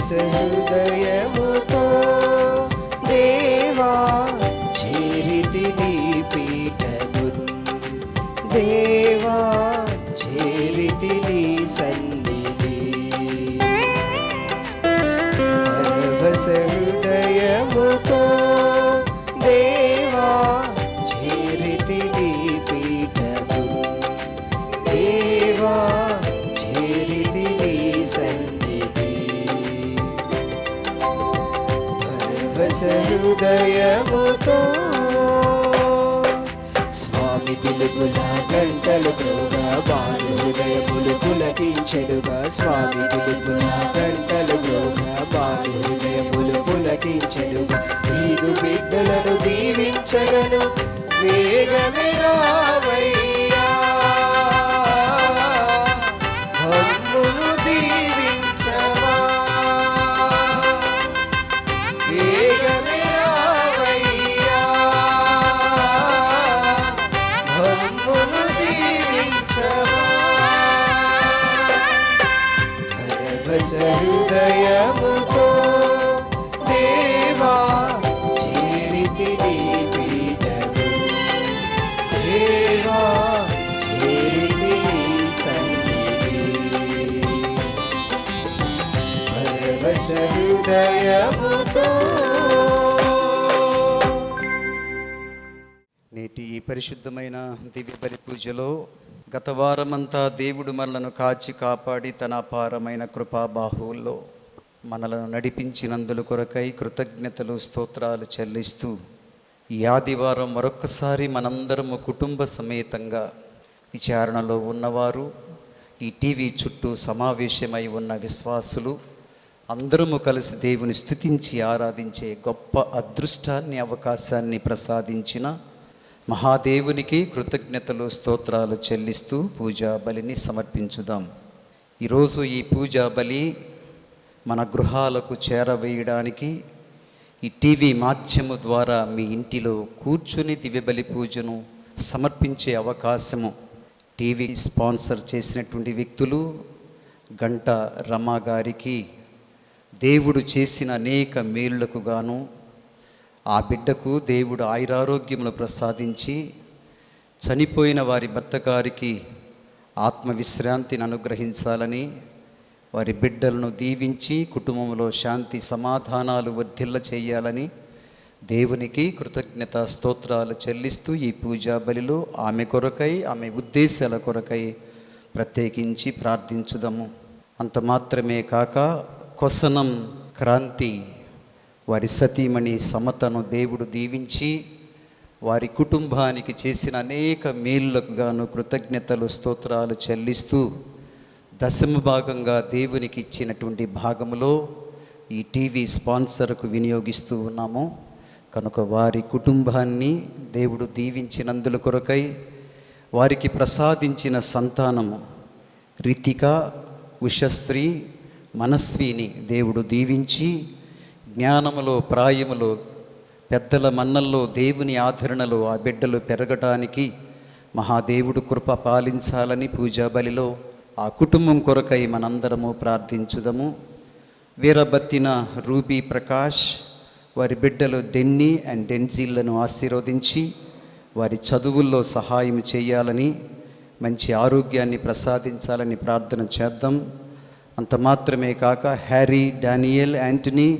హృదయముతో దేవా చేరితి నీ పీఠమున్, దేవా చేరితి నీ సన్నిధి. పరవశ హృదయముతో దేవా చేరితి నీ పీఠమున్, దేవా చేరితి నీ సన్నిధి. పరవశ హృదయముతో స్వామి పిలుపుల గంటలు మ్రోగా బాలు హృదయములు పులకించెడుగా. స్వామి పిలుపుల గంటలు మ్రోగా బాలు హృదయములు పులకించెడుగా. నీదు బిడ్డలను దీవించగను వేగమే రావయ్యా, మమ్మును దీవించవా. వేగమే రావయ్యా, మమ్మును దీవించవా. పరవశ హృదయముతో దేవా చేరితి నీ పీఠమున్, దేవా చేరితి నీ సన్నిధి. పరవశ హృదయముతో. నేటి ఈ పరిశుద్ధమైన దివ్య బలి పూజలో గత వారమంతా దేవుడు మనలను కాచి కాపాడి తన అపారమైన కృపాబాహువుల్లో మనలను నడిపించినందుల కొరకై కృతజ్ఞతలు స్తోత్రాలు చెల్లిస్తూ ఈ ఆదివారం మరొక్కసారి మనందరము కుటుంబ సమేతంగా విచారణలో ఉన్నవారు, ఈ టీవీ చుట్టూ సమావేశమై ఉన్న విశ్వాసులు అందరము కలిసి దేవుని స్తుతించి ఆరాధించే గొప్ప అదృష్టాన్ని, అవకాశాన్ని ప్రసాదించిన మహాదేవునికి కృతజ్ఞతలు స్తోత్రాలు చెల్లిస్తూ పూజా బలిని సమర్పించుదాం. ఈరోజు ఈ పూజా బలి మన గృహాలకు చేరవేయడానికి ఈ టీవీ మాధ్యము ద్వారా మీ ఇంటిలో కూర్చుని దివ్యబలి పూజను సమర్పించే అవకాశము టీవీ స్పాన్సర్ చేసినటువంటి వ్యక్తులు గంట రమా గారికి దేవుడు చేసిన అనేక మేలులకు గాను ఆ బిడ్డకు దేవుడు ఆయురారోగ్యములు ప్రసాదించి చనిపోయిన వారి భర్త గారికి ఆత్మవిశ్రాంతిని అనుగ్రహించాలని, వారి బిడ్డలను దీవించి కుటుంబంలో శాంతి సమాధానాలు వర్ధిల్ల చేయాలని దేవునికి కృతజ్ఞత స్తోత్రాలు చెల్లిస్తూ ఈ పూజా బలిలో ఆమె కొరకై, ఆమె ఉద్దేశాల కొరకై ప్రత్యేకించి ప్రార్థించుదాము. అంత మాత్రమే కాక కొసనం క్రాంతి వారి సతీమణి సమతను దేవుడు దీవించి వారి కుటుంబానికి చేసిన అనేక మేలులకు గాను కృతజ్ఞతలు స్తోత్రాలు చెల్లిస్తూ దశమ భాగంగా దేవునికి ఇచ్చినటువంటి భాగములో ఈ టీవీ స్పాన్సర్కు వినియోగిస్తూ ఉన్నాము. కనుక వారి కుటుంబాన్ని దేవుడు దీవించినందుల కొరకై వారికి ప్రసాదించిన సంతానము రితిక, ఉషశ్రీ, మనస్విని దేవుడు దీవించి జ్ఞానములో, ప్రాయములో, పెద్దల మన్నల్లో, దేవుని ఆదరణలో ఆ బిడ్డలు పెరగటానికి మహాదేవుడు కృప పాలించాలని పూజా బలిలో ఆ కుటుంబం కొరకై మనందరము ప్రార్థించుదము. వీరబత్తిన రూబీ ప్రకాష్ వారి బిడ్డలు డెన్నీ అండ్ డెన్జిల్లను ఆశీర్వదించి వారి చదువుల్లో సహాయం చేయాలని, మంచి ఆరోగ్యాన్ని ప్రసాదించాలని ప్రార్థన చేద్దాం. అంత మాత్రమే కాక హ్యారీ, డానియల్, యాంటనీ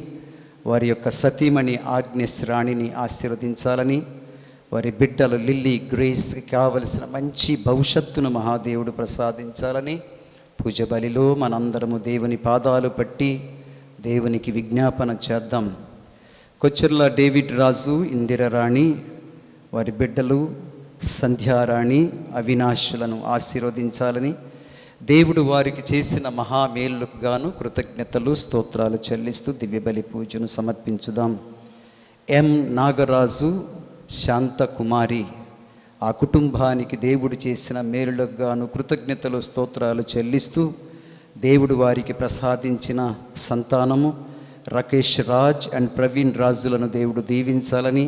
వారి యొక్క సతీమణి ఆగ్నేస్ రాణిని ఆశీర్వదించాలని, వారి బిడ్డలు లిల్లీ, గ్రేస్కి కావలసిన మంచి భవిష్యత్తును మహాదేవుడు ప్రసాదించాలని పూజ బలిలో మనందరము దేవుని పాదాలు పట్టి దేవునికి విజ్ఞాపన చేద్దాం. కొచ్చెర్ల డేవిడ్ రాజు, ఇందిరారాణి వారి బిడ్డలు సంధ్యారాణి, అవినాశులను ఆశీర్వదించాలని దేవుడు వారికి చేసిన మహామేలుకు గాను కృతజ్ఞతలు స్తోత్రాలు చెల్లిస్తూ దివ్యబలి పూజను సమర్పించుదాం. ఎం నాగరాజు, శాంతకుమారి ఆ కుటుంబానికి దేవుడు చేసిన మేలులకు గాను కృతజ్ఞతలు స్తోత్రాలు చెల్లిస్తూ దేవుడు వారికి ప్రసాదించిన సంతానము రాకేష్ రాజ్ అండ్ ప్రవీణ్ రాజులను దేవుడు దీవించాలని,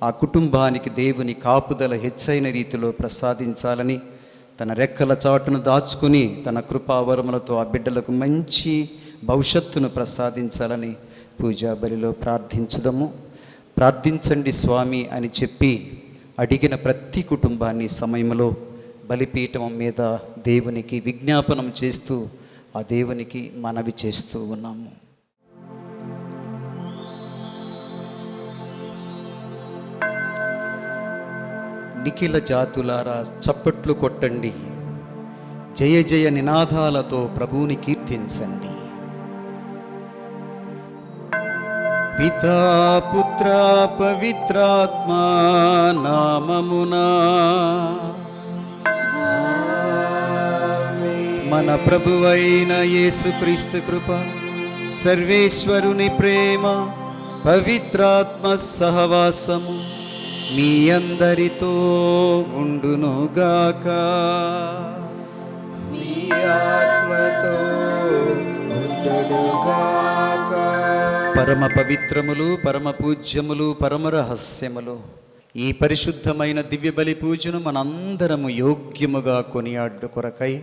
ఆ కుటుంబానికి దేవుని కాపుదల హెచ్చైన రీతిలో ప్రసాదించాలని, తన రెక్కల చాటును దాచుకుని తన కృపావరములతో ఆ బిడ్డలకు మంచి భవిష్యత్తును ప్రసాదించాలని పూజా బలిలో ప్రార్థించుదాము. ప్రార్థించండి స్వామి అని చెప్పి అడిగిన ప్రతి కుటుంబాన్ని సమయంలో బలిపీఠం మీద దేవునికి విజ్ఞాపనం చేస్తూ ఆ దేవునికి మనవి చేస్తూ ఉన్నాము. నిఖిల జాతులారా చప్పట్లు కొట్టండి, జయ జయ నినాదాలతో ప్రభువుని కీర్తించండి. పితా పుత్ర పవిత్రాత్మ నామమునా మన ప్రభువైన యేసుక్రీస్తు కృప, సర్వేశ్వరుని ప్రేమ, పవిత్రాత్మ సహవాసము మీ అందరితో ఉండునుగాక. మీ ఆత్మతో ఉండునుగాక. పరమ పవిత్రములు, పరమ పూజ్యములు, పరమ రహస్యములు ఈ పరిశుద్ధమైన దివ్య బలి పూజను మనందరము యోగ్యముగా కొనియాడు కొరకై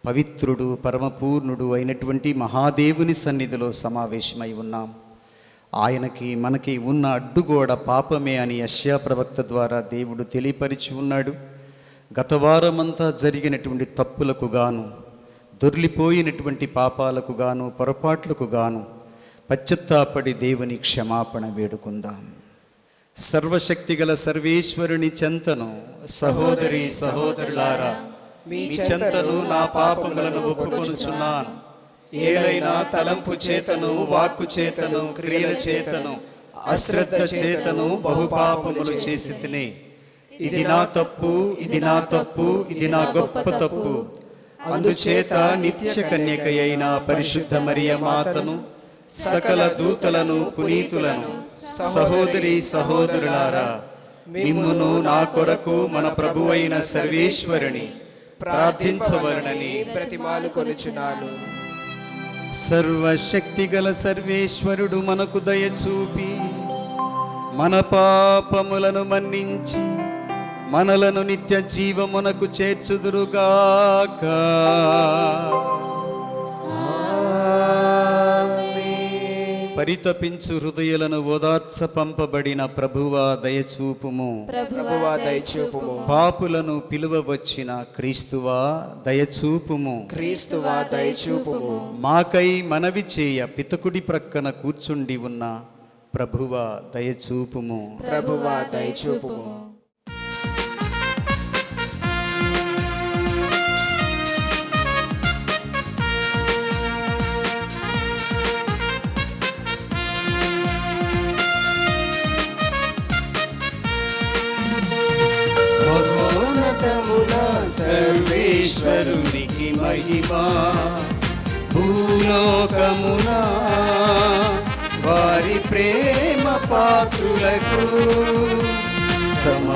పవిత్రుడు పరమపూర్ణుడు అయినటువంటి మహాదేవుని సన్నిధిలో సమావేశమై ఉన్నాం. ఆయనకి మనకి ఉన్న అడ్డుగోడ పాపమే అని యెషయా ప్రవక్త ద్వారా దేవుడు తెలియపరిచి ఉన్నాడు. గత వారమంతా జరిగినటువంటి తప్పులకు గాను, దొర్లిపోయినటువంటి పాపాలకు గాను, పొరపాట్లకు గాను పశ్చాత్తాపడి దేవుని క్షమాపణ వేడుకుందాం. సర్వశక్తిగల సర్వేశ్వరుని చెంతను సహోదరి సహోదరులారా మీ చెంతను నా పాపములను ఒప్పుకొనుచున్నాను. ఏలైనా తలంపు చేతను, వాక్కు చేతను, క్రియల చేతను, అశ్రద్ధ చేతను బహుపాపములు చేసి తినే. ఇది నా తప్పు, ఇది నా తప్పు, ఇది నా గొప్ప తప్పు. అందుచేత నిత్య కన్యక అయిన పరిశుద్ధ మరియ మాతను, సకల దూతలను, పునీతులను, సహోదరి సహోదరులారా మిమ్మును నా కొరకు మన ప్రభువైన సర్వేశ్వరుని ప్రార్థించవలనని ప్రతిమాలు కొలుచున్నాను. సర్వశక్తిగల సర్వేశ్వరుడు మనకు దయచూపి మన పాపములను మన్నించి మనలను నిత్య జీవమునకు చేర్చుదురుగాక. పరితపించు హృదయాలను ఓదార్చ పంపబడిన ప్రభువా దయచూపుము. ప్రభువా దయచూపుము. పాపులను పిలువ వచ్చిన క్రీస్తువా దయచూపుము. క్రీస్తువా దయచూపుము. మాకై మనవి చేయ పితకుడి ప్రక్కన కూర్చుండి ఉన్న ప్రభువా దయచూపుము. ప్రభువా దయచూపుము. సర్వేశ్వరునికి మహిమా, భూలోకమున వారి ప్రేమ పాత్రులకు సమాధానము.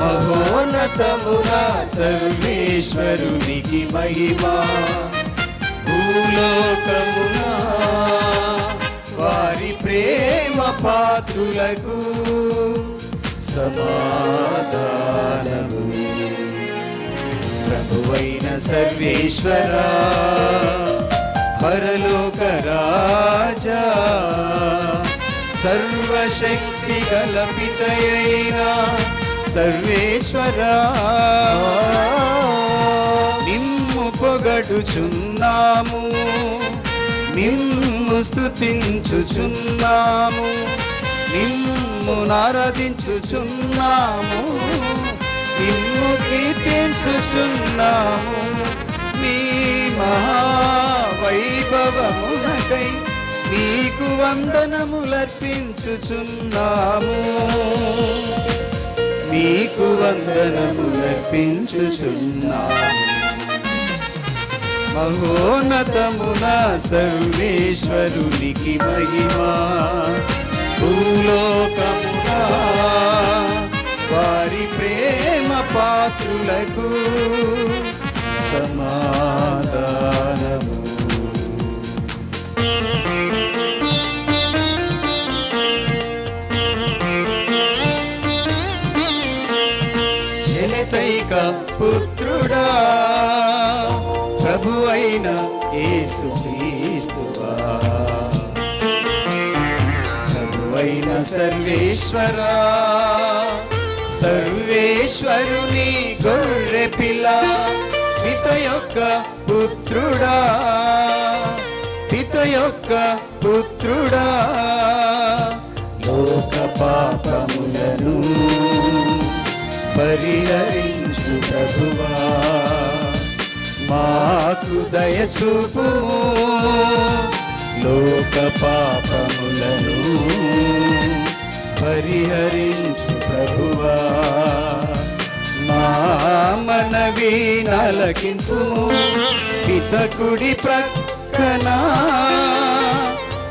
మహోన్నతమున సర్వేశ్వరునికి మహిమా, భూలోకమున వారి ప్రేమ పాత్రులకు సమాధానము. ప్రభువైన సర్వేశ్వరా, పరలోక రాజా, సర్వశక్తి గల పితయైన సర్వేశ్వరా, నిమ్ము పొగడుచున్నాము, నిమ్ము స్తుతించుచున్నాము, నిమ్ము ఆరాధించుచున్నాము, నిమ్ము కీర్తించుచున్నాము. మీ మహావైభవమునకై మీకు వందనములర్పించుచున్నాము, మీకు వందనములర్పించుచున్నాము. మహోన్నతమున సర్వేశ్వరునికి మహిమా, భూలోకమున వారి ప్రేమ పాత్రులకు సమాధానము. జనతైక పుత్రుడా, సర్వేశ్వరా, సర్వేశ్వరుని గొర్రె పిల్ల, పిత యొక్క పుత్రుడా, పిత యొక్క పుత్రుడా, లోక పాపములను పరిహరించు ప్రభువా, మాకు దయచూపుము. లోక పాపములను పరిహరించు ప్రభువా, మా మనవి నలకించుము. పితకుడి ప్రక్కన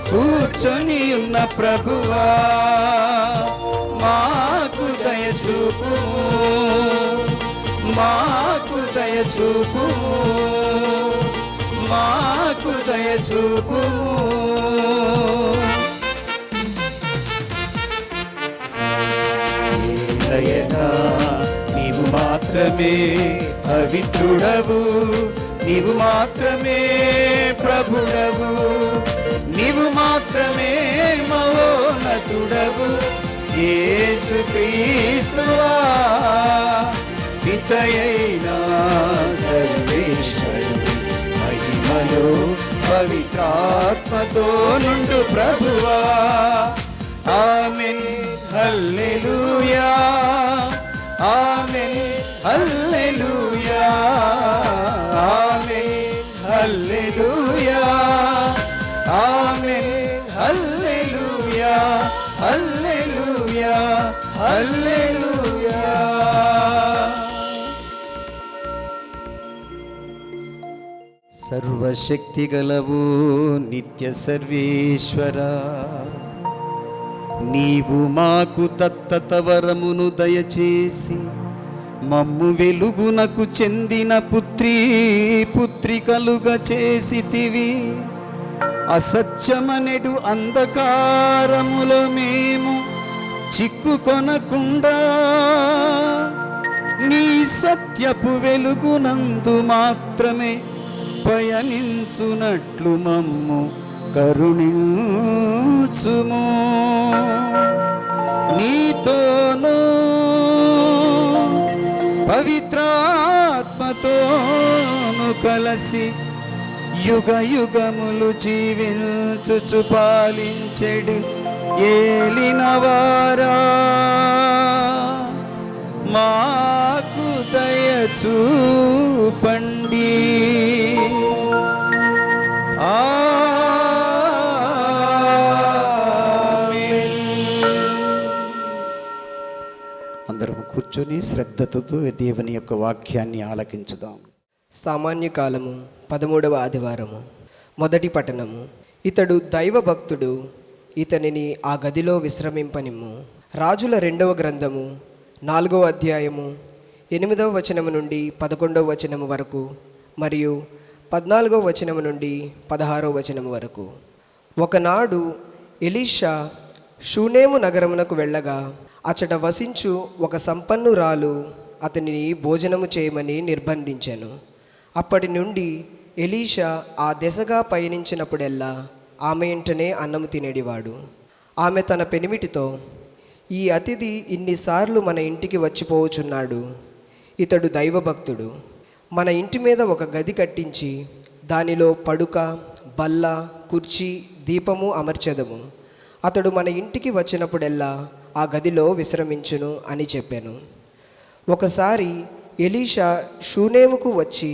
కూర్చొని ఉన్న ప్రభువా, మాకు దయచూపుము, మాకు దయచూపుము, మాకు దయచూపుము. ఏలయనా నీవు మాత్రమే పవిత్రుడవు, నీవు మాత్రమే ప్రభుడవు, నీవు మాత్రమే మహోన్నతుడవు. యేసుక్రీస్తువా, పితయైన సర్వేశ్వరుడు, మహిమలో పవిత్రాత్మతో నుండు ప్రభువా. ఆమేన్ హల్లెలూయా, ఆమేన్ హల్లెలూయా, ఆమేన్ హల్లెలూయా, ఆమేన్ హల్లెలూయా, హల్లెలూయా, హల్లెలూయా. సర్వశక్తి గలవు నిత్య సర్వేశ్వరా, నీవు మాకు దత్తత వరమును దయచేసి మమ్ము వెలుగునకు చెందిన పుత్రికలుగా చేసితివి. అసత్యమనెడు అంధకారములో మేము చిక్కుకొనకుండా నీ సత్యపు వెలుగునందు మాత్రమే పయనించునట్లు మమ్ము కరుణించుము. నీతోనూ పవిత్రాత్మతోను కలసి యుగ యుగములు జీవించుచు పాలించెడు ఏలినవారా, మాకు దయచూపండి. అందరం కూర్చొని శ్రద్ధతో దేవుని యొక్క వాక్యాన్ని ఆలకించుదాం. సామాన్య కాలము 13వ ఆదివారము. మొదటి పట్టణము. ఇతడు దైవ భక్తుడు, ఇతనిని ఆ గదిలో విశ్రమింపనిమ్ము. రాజుల 2వ గ్రంథము 4వ అధ్యాయము 8వ వచనము నుండి 11వ వచనము వరకు మరియు 14వ వచనము నుండి 16వ వచనము వరకు. ఒకనాడు ఎలీషా షూనేము నగరమునకు వెళ్ళగా అచ్చట వసించు ఒక సంపన్నురాలు అతనిని భోజనము చేయమని నిర్బంధించెను. అప్పటి నుండి ఎలీషా ఆ దశగా పయనించినప్పుడెల్లా ఆమె ఇంటనే అన్నము తినేడివాడు. ఆమె తన పెనిమిటితో, ఈ అతిథి ఇన్నిసార్లు మన ఇంటికి వచ్చిపోవచున్నాడు, ఇతడు దైవభక్తుడు, మన ఇంటి మీద ఒక గది కట్టించి దానిలో పడుక, బల్ల, కుర్చీ, దీపము అమర్చెదము. అతడు మన ఇంటికి వచ్చినప్పుడెల్లా ఆ గదిలో విశ్రమించును అని చెప్పాను. ఒకసారి ఎలీషా షూనేముకు వచ్చి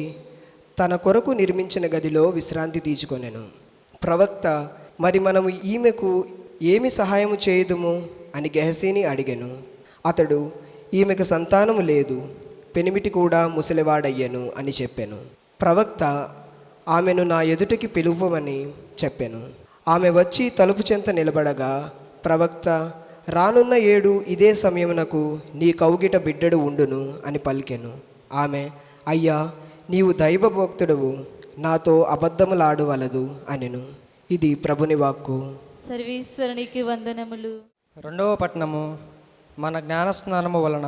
తన కొరకు నిర్మించిన గదిలో విశ్రాంతి తీసుకొనెను. ప్రవక్త, మరి మనము ఈమెకు ఏమి సహాయము చేయుదుము అని గెహసీని అడిగెను. అతడు, ఈమెకు సంతానము లేదు, పెనిమిటి కూడా ముసలివాడయ్యను అని చెప్పాను. ప్రవక్త, ఆమెను నా ఎదుటికి పిలువమని చెప్పాను. ఆమె వచ్చి తలుపు చెంత నిలబడగా ప్రవక్త, రానున్న ఏడు ఇదే సమయమునకు నీ కౌగిట బిడ్డడు ఉండును అని పలికెను. ఆమె, అయ్యా, నీవు దైవభక్తుడవు, నాతో అబద్ధములాడవలదు అనెను. ఇది ప్రభుని వాక్కు. సర్వేశ్వరునికి వందనములు. 2వ పట్టణము. మన జ్ఞానస్నానము వలన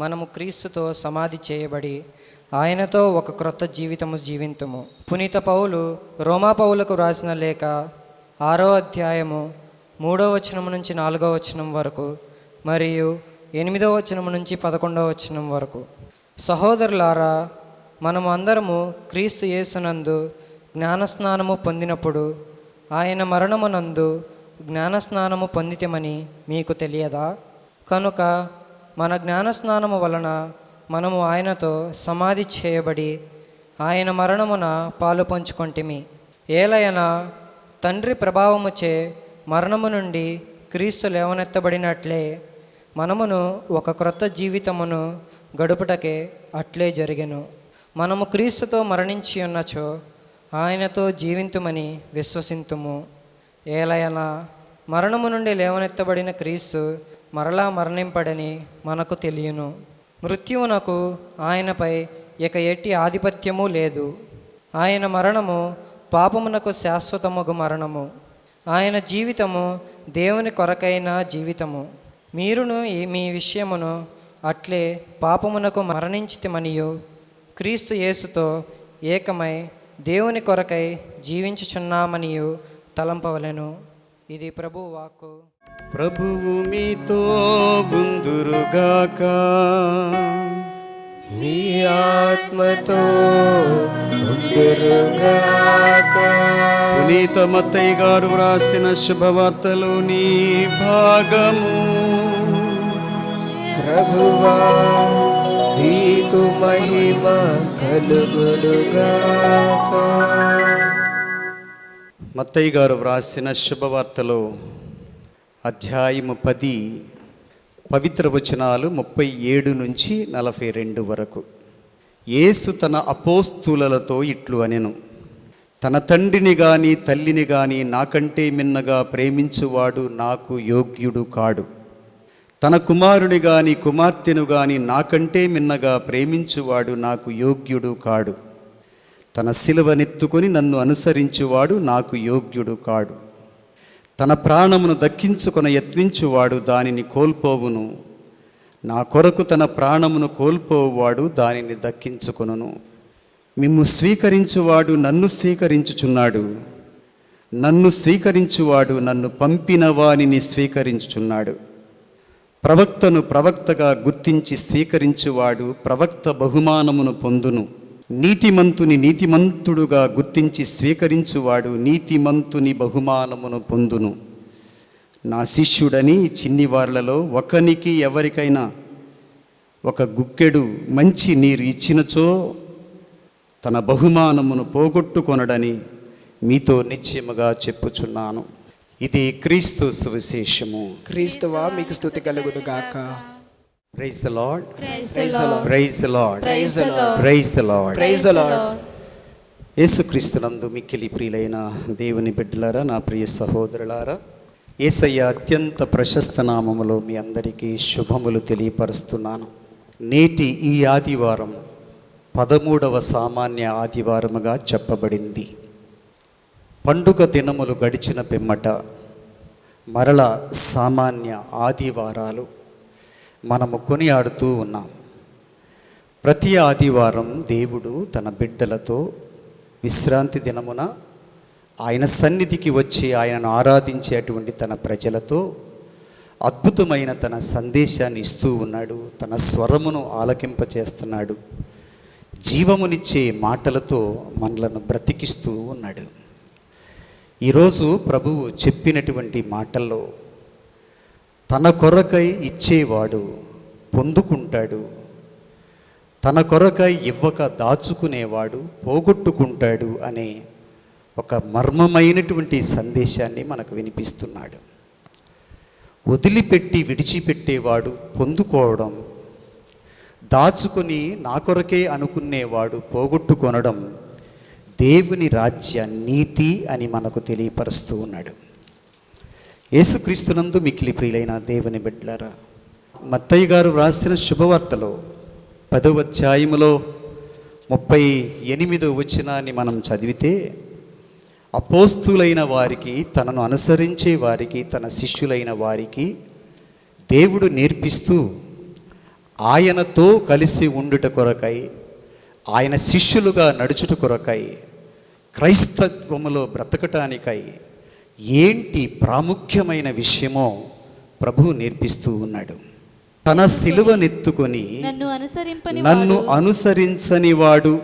మనము క్రీస్తుతో సమాధి చేయబడి ఆయనతో ఒక క్రొత్త జీవితము జీవింతుము. పునీత పౌలు రోమా పౌలకు వ్రాసిన లేఖ 6వ అధ్యాయము 3వ వచనం నుంచి 4వ వచనం వరకు మరియు 8వ వచనం నుంచి 11వ వచనం వరకు. సహోదరులారా, మనము అందరము క్రీస్తు యేసునందు జ్ఞానస్నానము పొందినప్పుడు ఆయన మరణమునందు జ్ఞానస్నానము పొందితమని మీకు తెలియదా? కనుక మన జ్ఞానస్నానము వలన మనము ఆయనతో సమాధి చేయబడి ఆయన మరణమున పాలు పంచుకొంటిమి. ఏలయనా తండ్రి ప్రభావముచే మరణము నుండి క్రీస్తు లేవనెత్తబడినట్లే మనమును ఒక క్రొత్త జీవితమును గడుపుటకే అట్లే జరిగెను. మనము క్రీస్తుతో మరణించి ఉన్నచో ఆయనతో జీవింతుమని విశ్వసింతుము. ఏలయనా మరణము నుండి లేవనెత్తబడిన క్రీస్తు మరలా మరణింపడని మనకు తెలియను. మృత్యువునకు ఆయనపై ఇక ఎట్టి ఆధిపత్యము లేదు. ఆయన మరణము పాపమునకు శాశ్వతముగు మరణము, ఆయన జీవితము దేవుని కొరకైన జీవితము. మీరును మీ విషయమును అట్లే పాపమునకు మరణించితిమనియు క్రీస్తు యేసుతో ఏకమై దేవుని కొరకై జీవించుచున్నామనియు తలంపవలెను. ఇది ప్రభువు వాక్కు. ప్రభువు మీతో ఉందురుగాక. మీ ఆత్మతో ఉందురుగాక. పునీత మత్తయి గారు వ్రాసిన శుభవార్తలోని భాగము. ప్రభువా నీకు మహిమ కలుగునుగాక. మత్తయి గారు వ్రాసిన శుభవార్తలో అధ్యాయము 10 పవిత్ర వచనాలు 37 నుంచి 42 వరకు. యేసు తన అపోస్తులతో ఇట్లు అనెను, తన తండ్రిని గాని తల్లిని గాని నాకంటే మిన్నగా ప్రేమించువాడు నాకు యోగ్యుడు కాడు. తన కుమారుని గాని కుమార్తెను గాని నాకంటే మిన్నగా ప్రేమించువాడు నాకు యోగ్యుడు కాడు. తన సిలువనెత్తుకొని నన్ను అనుసరించువాడు నాకు యోగ్యుడు కాడు. తన ప్రాణమును దక్కించుకొన యత్నించువాడు దానిని కోల్పోవును. నా కొరకు తన ప్రాణమును కోల్పోవాడు దానిని దక్కించుకొనును. మిమ్ము స్వీకరించువాడు నన్ను స్వీకరించుచున్నాడు, నన్ను స్వీకరించువాడు నన్ను పంపిన వానిని స్వీకరించుచున్నాడు. ప్రవక్తను ప్రవక్తగా గుర్తించి స్వీకరించువాడు ప్రవక్త బహుమానమును పొందును. నీతిమంతుని నీతిమంతుడుగా గుర్తించి స్వీకరించువాడు నీతిమంతుని బహుమానమును పొందును. నా శిష్యుడని చిన్ని వార్లలో ఒకనికి ఎవరికైనా ఒక గుక్కెడు మంచి నీరు ఇచ్చినచో తన బహుమానమును పోగొట్టుకొనడని మీతో నిశ్చయముగా చెప్పుచున్నాను. ఇది క్రీస్తు సువిశేషము. క్రీస్తువా మీకు స్తుతి కలుగునుగాక. Praise the Lord, Praise the Praise the Lord. Lord. Praise the Lord, Praise the Lord. Praise the Lord. Praise the Lord. యేసుక్రీస్తునందు మిక్కిలి ప్రియులైన దేవుని బిడ్డలారా, నా ప్రియ సహోదరులారా, యేసయ్య అత్యంత ప్రశస్త నామములో మీ అందరికీ శుభములు తెలియపరుస్తున్నాను. నేటి ఈ ఆదివారం 13వ సామాన్య ఆదివారముగా చెప్పబడింది. పండుగ దినములు గడిచిన పిమ్మట మరల సామాన్య ఆదివారాలు మనము కొనియాడుతూ ఉన్నాం. ప్రతి ఆదివారం దేవుడు తన బిడ్డలతో విశ్రాంతి దినమున ఆయన సన్నిధికి వచ్చి ఆయనను ఆరాధించేటువంటి తన ప్రజలతో అద్భుతమైన తన సందేశాన్ని ఇస్తూ ఉన్నాడు. తన స్వరమును ఆలకింపచేస్తున్నాడు. జీవమునిచ్చే మాటలతో మనలను బ్రతికిస్తూ ఉన్నాడు. ఈరోజు ప్రభువు చెప్పినటువంటి మాటల్లో తన కొరకై ఇచ్చేవాడు పొందుకుంటాడు, తన కొరకై ఇవ్వక దాచుకునేవాడు పోగొట్టుకుంటాడు అనే ఒక మర్మమైనటువంటి సందేశాన్ని మనకు వినిపిస్తున్నాడు. వదిలిపెట్టి విడిచిపెట్టేవాడు పొందుకోవడం, దాచుకొని నా కొరకే అనుకునేవాడు పోగొట్టుకొనడం దేవుని రాజ్య నీతి అని మనకు తెలియపరుస్తూ ఉన్నాడు. యేసుక్రీస్తునందు మిక్కిలి ప్రియులైన దేవుని బిడ్డలారా, మత్తయి గారు వ్రాసిన శుభవార్తలో 10వ అధ్యాయములో 38వ వచనాన్ని మనం చదివితే, అపోస్తులైన వారికి, తనను అనుసరించే వారికి, తన శిష్యులైన వారికి దేవుడు నేర్పిస్తూ ఆయనతో కలిసి ఉండుట కొరకై, ఆయన శిష్యులుగా నడుచుట కొరకై, క్రైస్తత్వములో బ్రతకటానికై ఏంటి ప్రాముఖ్యమైన విషయమో ప్రభువు నేర్పిస్తూ ఉన్నాడు. తన సిలువనెత్తుకొని నన్ను అనుసరించని వాడు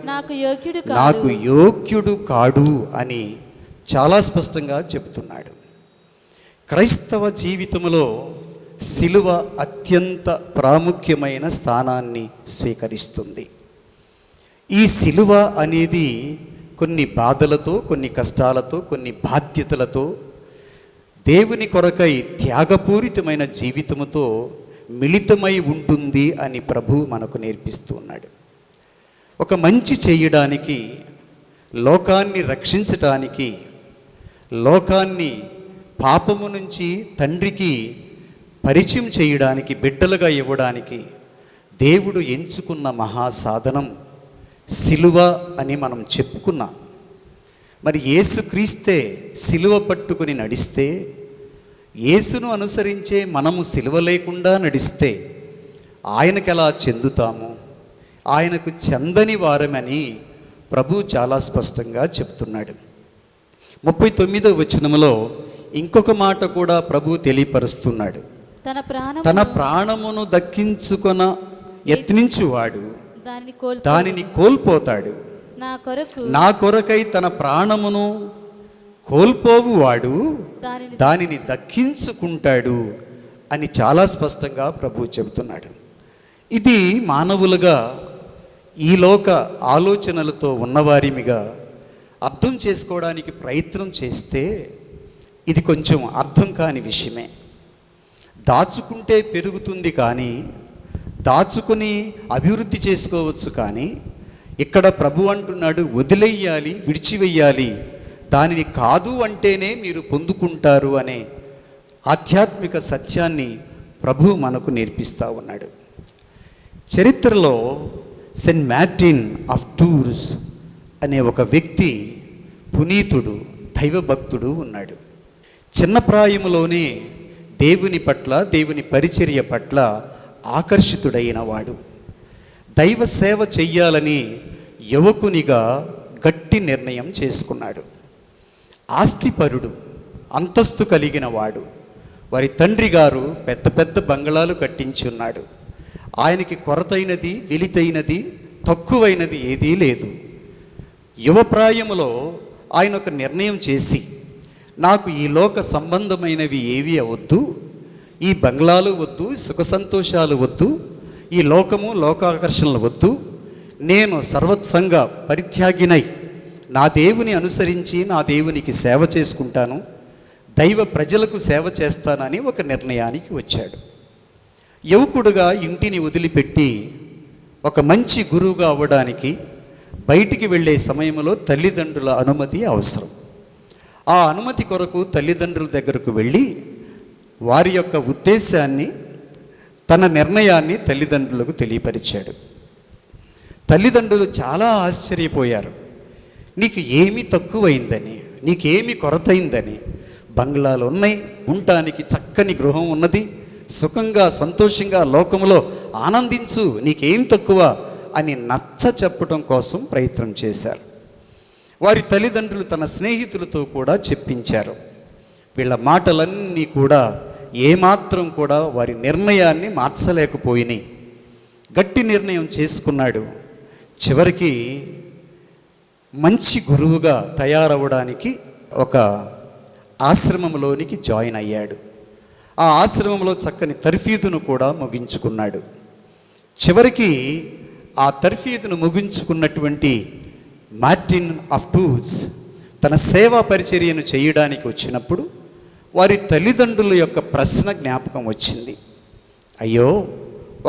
నాకు యోగ్యుడు కాడు అని చాలా స్పష్టంగా చెబుతున్నాడు. క్రైస్తవ జీవితంలో సిలువ అత్యంత ప్రాముఖ్యమైన స్థానాన్ని స్వీకరిస్తుంది. ఈ సిలువ అనేది కొన్ని బాధలతో, కొన్ని కష్టాలతో, కొన్ని బాధ్యతలతో, దేవుని కొరకై త్యాగపూరితమైన జీవితముతో మిళితమై ఉంటుంది అని ప్రభు మనకు నేర్పిస్తూ ఉన్నాడు. ఒక మంచి చేయడానికి, లోకాన్ని రక్షించటానికి, లోకాన్ని పాపము నుంచి తండ్రికి పరిచయం చేయడానికి, బిడ్డలుగా ఇవ్వడానికి దేవుడు ఎంచుకున్న మహాసాధనం సిలువ అని మనం చెప్పుకున్నాం. మరి యేసుక్రీస్తే సిలువ పట్టుకుని నడిస్తే, యేసును అనుసరించే మనము సిలువ లేకుండా నడిస్తే ఆయనకు ఎలా చెందుతాము? ఆయనకు చెందని వారమని ప్రభు చాలా స్పష్టంగా చెప్తున్నాడు. 39వ వచనములో ఇంకొక మాట కూడా ప్రభు తెలియపరుస్తున్నాడు. తన ప్రాణమును దక్కించుకొన యత్నించువాడు దానిని కోల్పోతాడు, నా కొరకై తన ప్రాణమును కోల్పోవువాడు దానిని దక్కించుకుంటాడు అని చాలా స్పష్టంగా ప్రభు చెబుతున్నాడు. ఇది మానవులుగా ఈ లోక ఆలోచనలతో ఉన్నవారిమిగా అర్థం చేసుకోవడానికి ప్రయత్నం చేస్తే ఇది కొంచెం అర్థం కాని విషయమే. దాచుకుంటే పెరుగుతుంది కానీ, దాచుకుని అభివృద్ధి చేసుకోవచ్చు కానీ, ఇక్కడ ప్రభు అంటున్నాడు వదిలేయాలి, విడిచివేయాలి, దానిని కాదు అంటేనే మీరు పొందుకుంటారు అనే ఆధ్యాత్మిక సత్యాన్ని ప్రభు మనకు నేర్పిస్తూ ఉన్నాడు. చరిత్రలో సెయింట్ మార్టిన్ ఆఫ్ టూర్స్ అనే ఒక వ్యక్తి, పునీతుడు, దైవభక్తుడు ఉన్నాడు. చిన్న ప్రాయములోనే దేవుని పట్ల, దేవుని పరిచర్య పట్ల ఆకర్షితుడైన వాడు. దైవ సేవ చెయ్యాలని యువకునిగా గట్టి నిర్ణయం చేసుకున్నాడు. ఆస్తిపరుడు, అంతస్తు కలిగిన వాడు. వారి తండ్రి గారు పెద్ద పెద్ద బంగళాలు కట్టించి ఉన్నాడు. ఆయనకి కొరతైనది, వెలితైనది, తక్కువైనది ఏదీ లేదు. యువప్రాయములో ఆయన ఒక నిర్ణయం చేసి, నాకు ఈ లోక సంబంధమైనవి ఏవి వద్దు, ఈ బంగ్లాలు వద్దు, సుఖ సంతోషాలు వద్దు, ఈ లోకము, లోకాకర్షణలు వద్దు, నేను సర్వత్సంగా పరిత్యాగినై నా దేవుని అనుసరించి నా దేవునికి సేవ చేసుకుంటాను, దైవ ప్రజలకు సేవ చేస్తానని ఒక నిర్ణయానికి వచ్చాడు. యువకుడుగా ఇంటిని వదిలిపెట్టి ఒక మంచి గురువుగా అవ్వడానికి బయటికి వెళ్ళే సమయంలో తల్లిదండ్రుల అనుమతి అవసరం. ఆ అనుమతి కొరకు తల్లిదండ్రుల దగ్గరకు వెళ్ళి వారి యొక్క ఉద్దేశాన్ని, తన నిర్ణయాన్ని తల్లిదండ్రులకు తెలియపరిచాడు. తల్లిదండ్రులు చాలా ఆశ్చర్యపోయారు. నీకు ఏమి తక్కువైందని, నీకేమి కొరతైందని, బంగ్లాలు ఉన్నాయి, ఉండటానికి చక్కని గృహం ఉన్నది, సుఖంగా సంతోషంగా లోకంలో ఆనందించు, నీకేం తక్కువ అని నచ్చ చెప్పడం కోసం ప్రయత్నం చేశారు. వారి తల్లిదండ్రులు తన స్నేహితులతో కూడా చెప్పించారు. వీళ్ళ మాటలన్నీ కూడా ఏమాత్రం కూడా వారి నిర్ణయాన్ని మార్చలేకపోయినాయి. గట్టి నిర్ణయం చేసుకున్నాడు. చివరికి మంచి గురువుగా తయారవడానికి ఒక ఆశ్రమంలోనికి జాయిన్ అయ్యాడు. ఆ ఆశ్రమంలో చక్కని తర్ఫీదును కూడా ముగించుకున్నాడు. చివరికి ఆ తర్ఫీదును ముగించుకున్నటువంటి మార్టిన్ ఆఫ్ టూర్స్ తన సేవా పరిచర్యను చేయడానికి వచ్చినప్పుడు వారి తల్లిదండ్రుల యొక్క ప్రశ్న జ్ఞాపకం వచ్చింది. అయ్యో,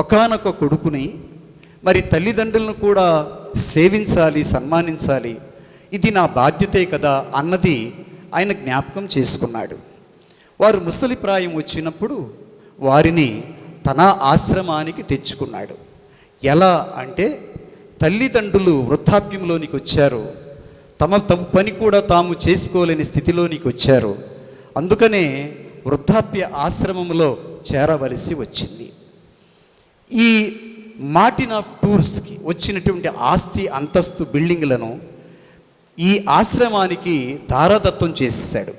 ఒకానొక కొడుకుని మరి తల్లిదండ్రులను కూడా సేవించాలి, సన్మానించాలి, ఇది నా బాధ్యతే కదా అన్నది ఆయన జ్ఞాపకం చేసుకున్నాడు. వారు ముసలి ప్రాయం వచ్చినప్పుడు వారిని తన ఆశ్రమానికి తెచ్చుకున్నాడు. ఎలా అంటే, తల్లిదండ్రులు వృద్ధాప్యంలోనికి వచ్చారు, తమ పని కూడా తాము చేసుకోలేని స్థితిలోనికి వచ్చారు. అందుకనే వృద్ధాప్య ఆశ్రమంలో చేరవలసి వచ్చింది. ఈ మార్టిన్ ఆఫ్ టూర్స్కి వచ్చినటువంటి ఆస్తి, అంతస్తు, బిల్డింగ్లను ఈ ఆశ్రమానికి దారాదత్తం చేసేసాడు.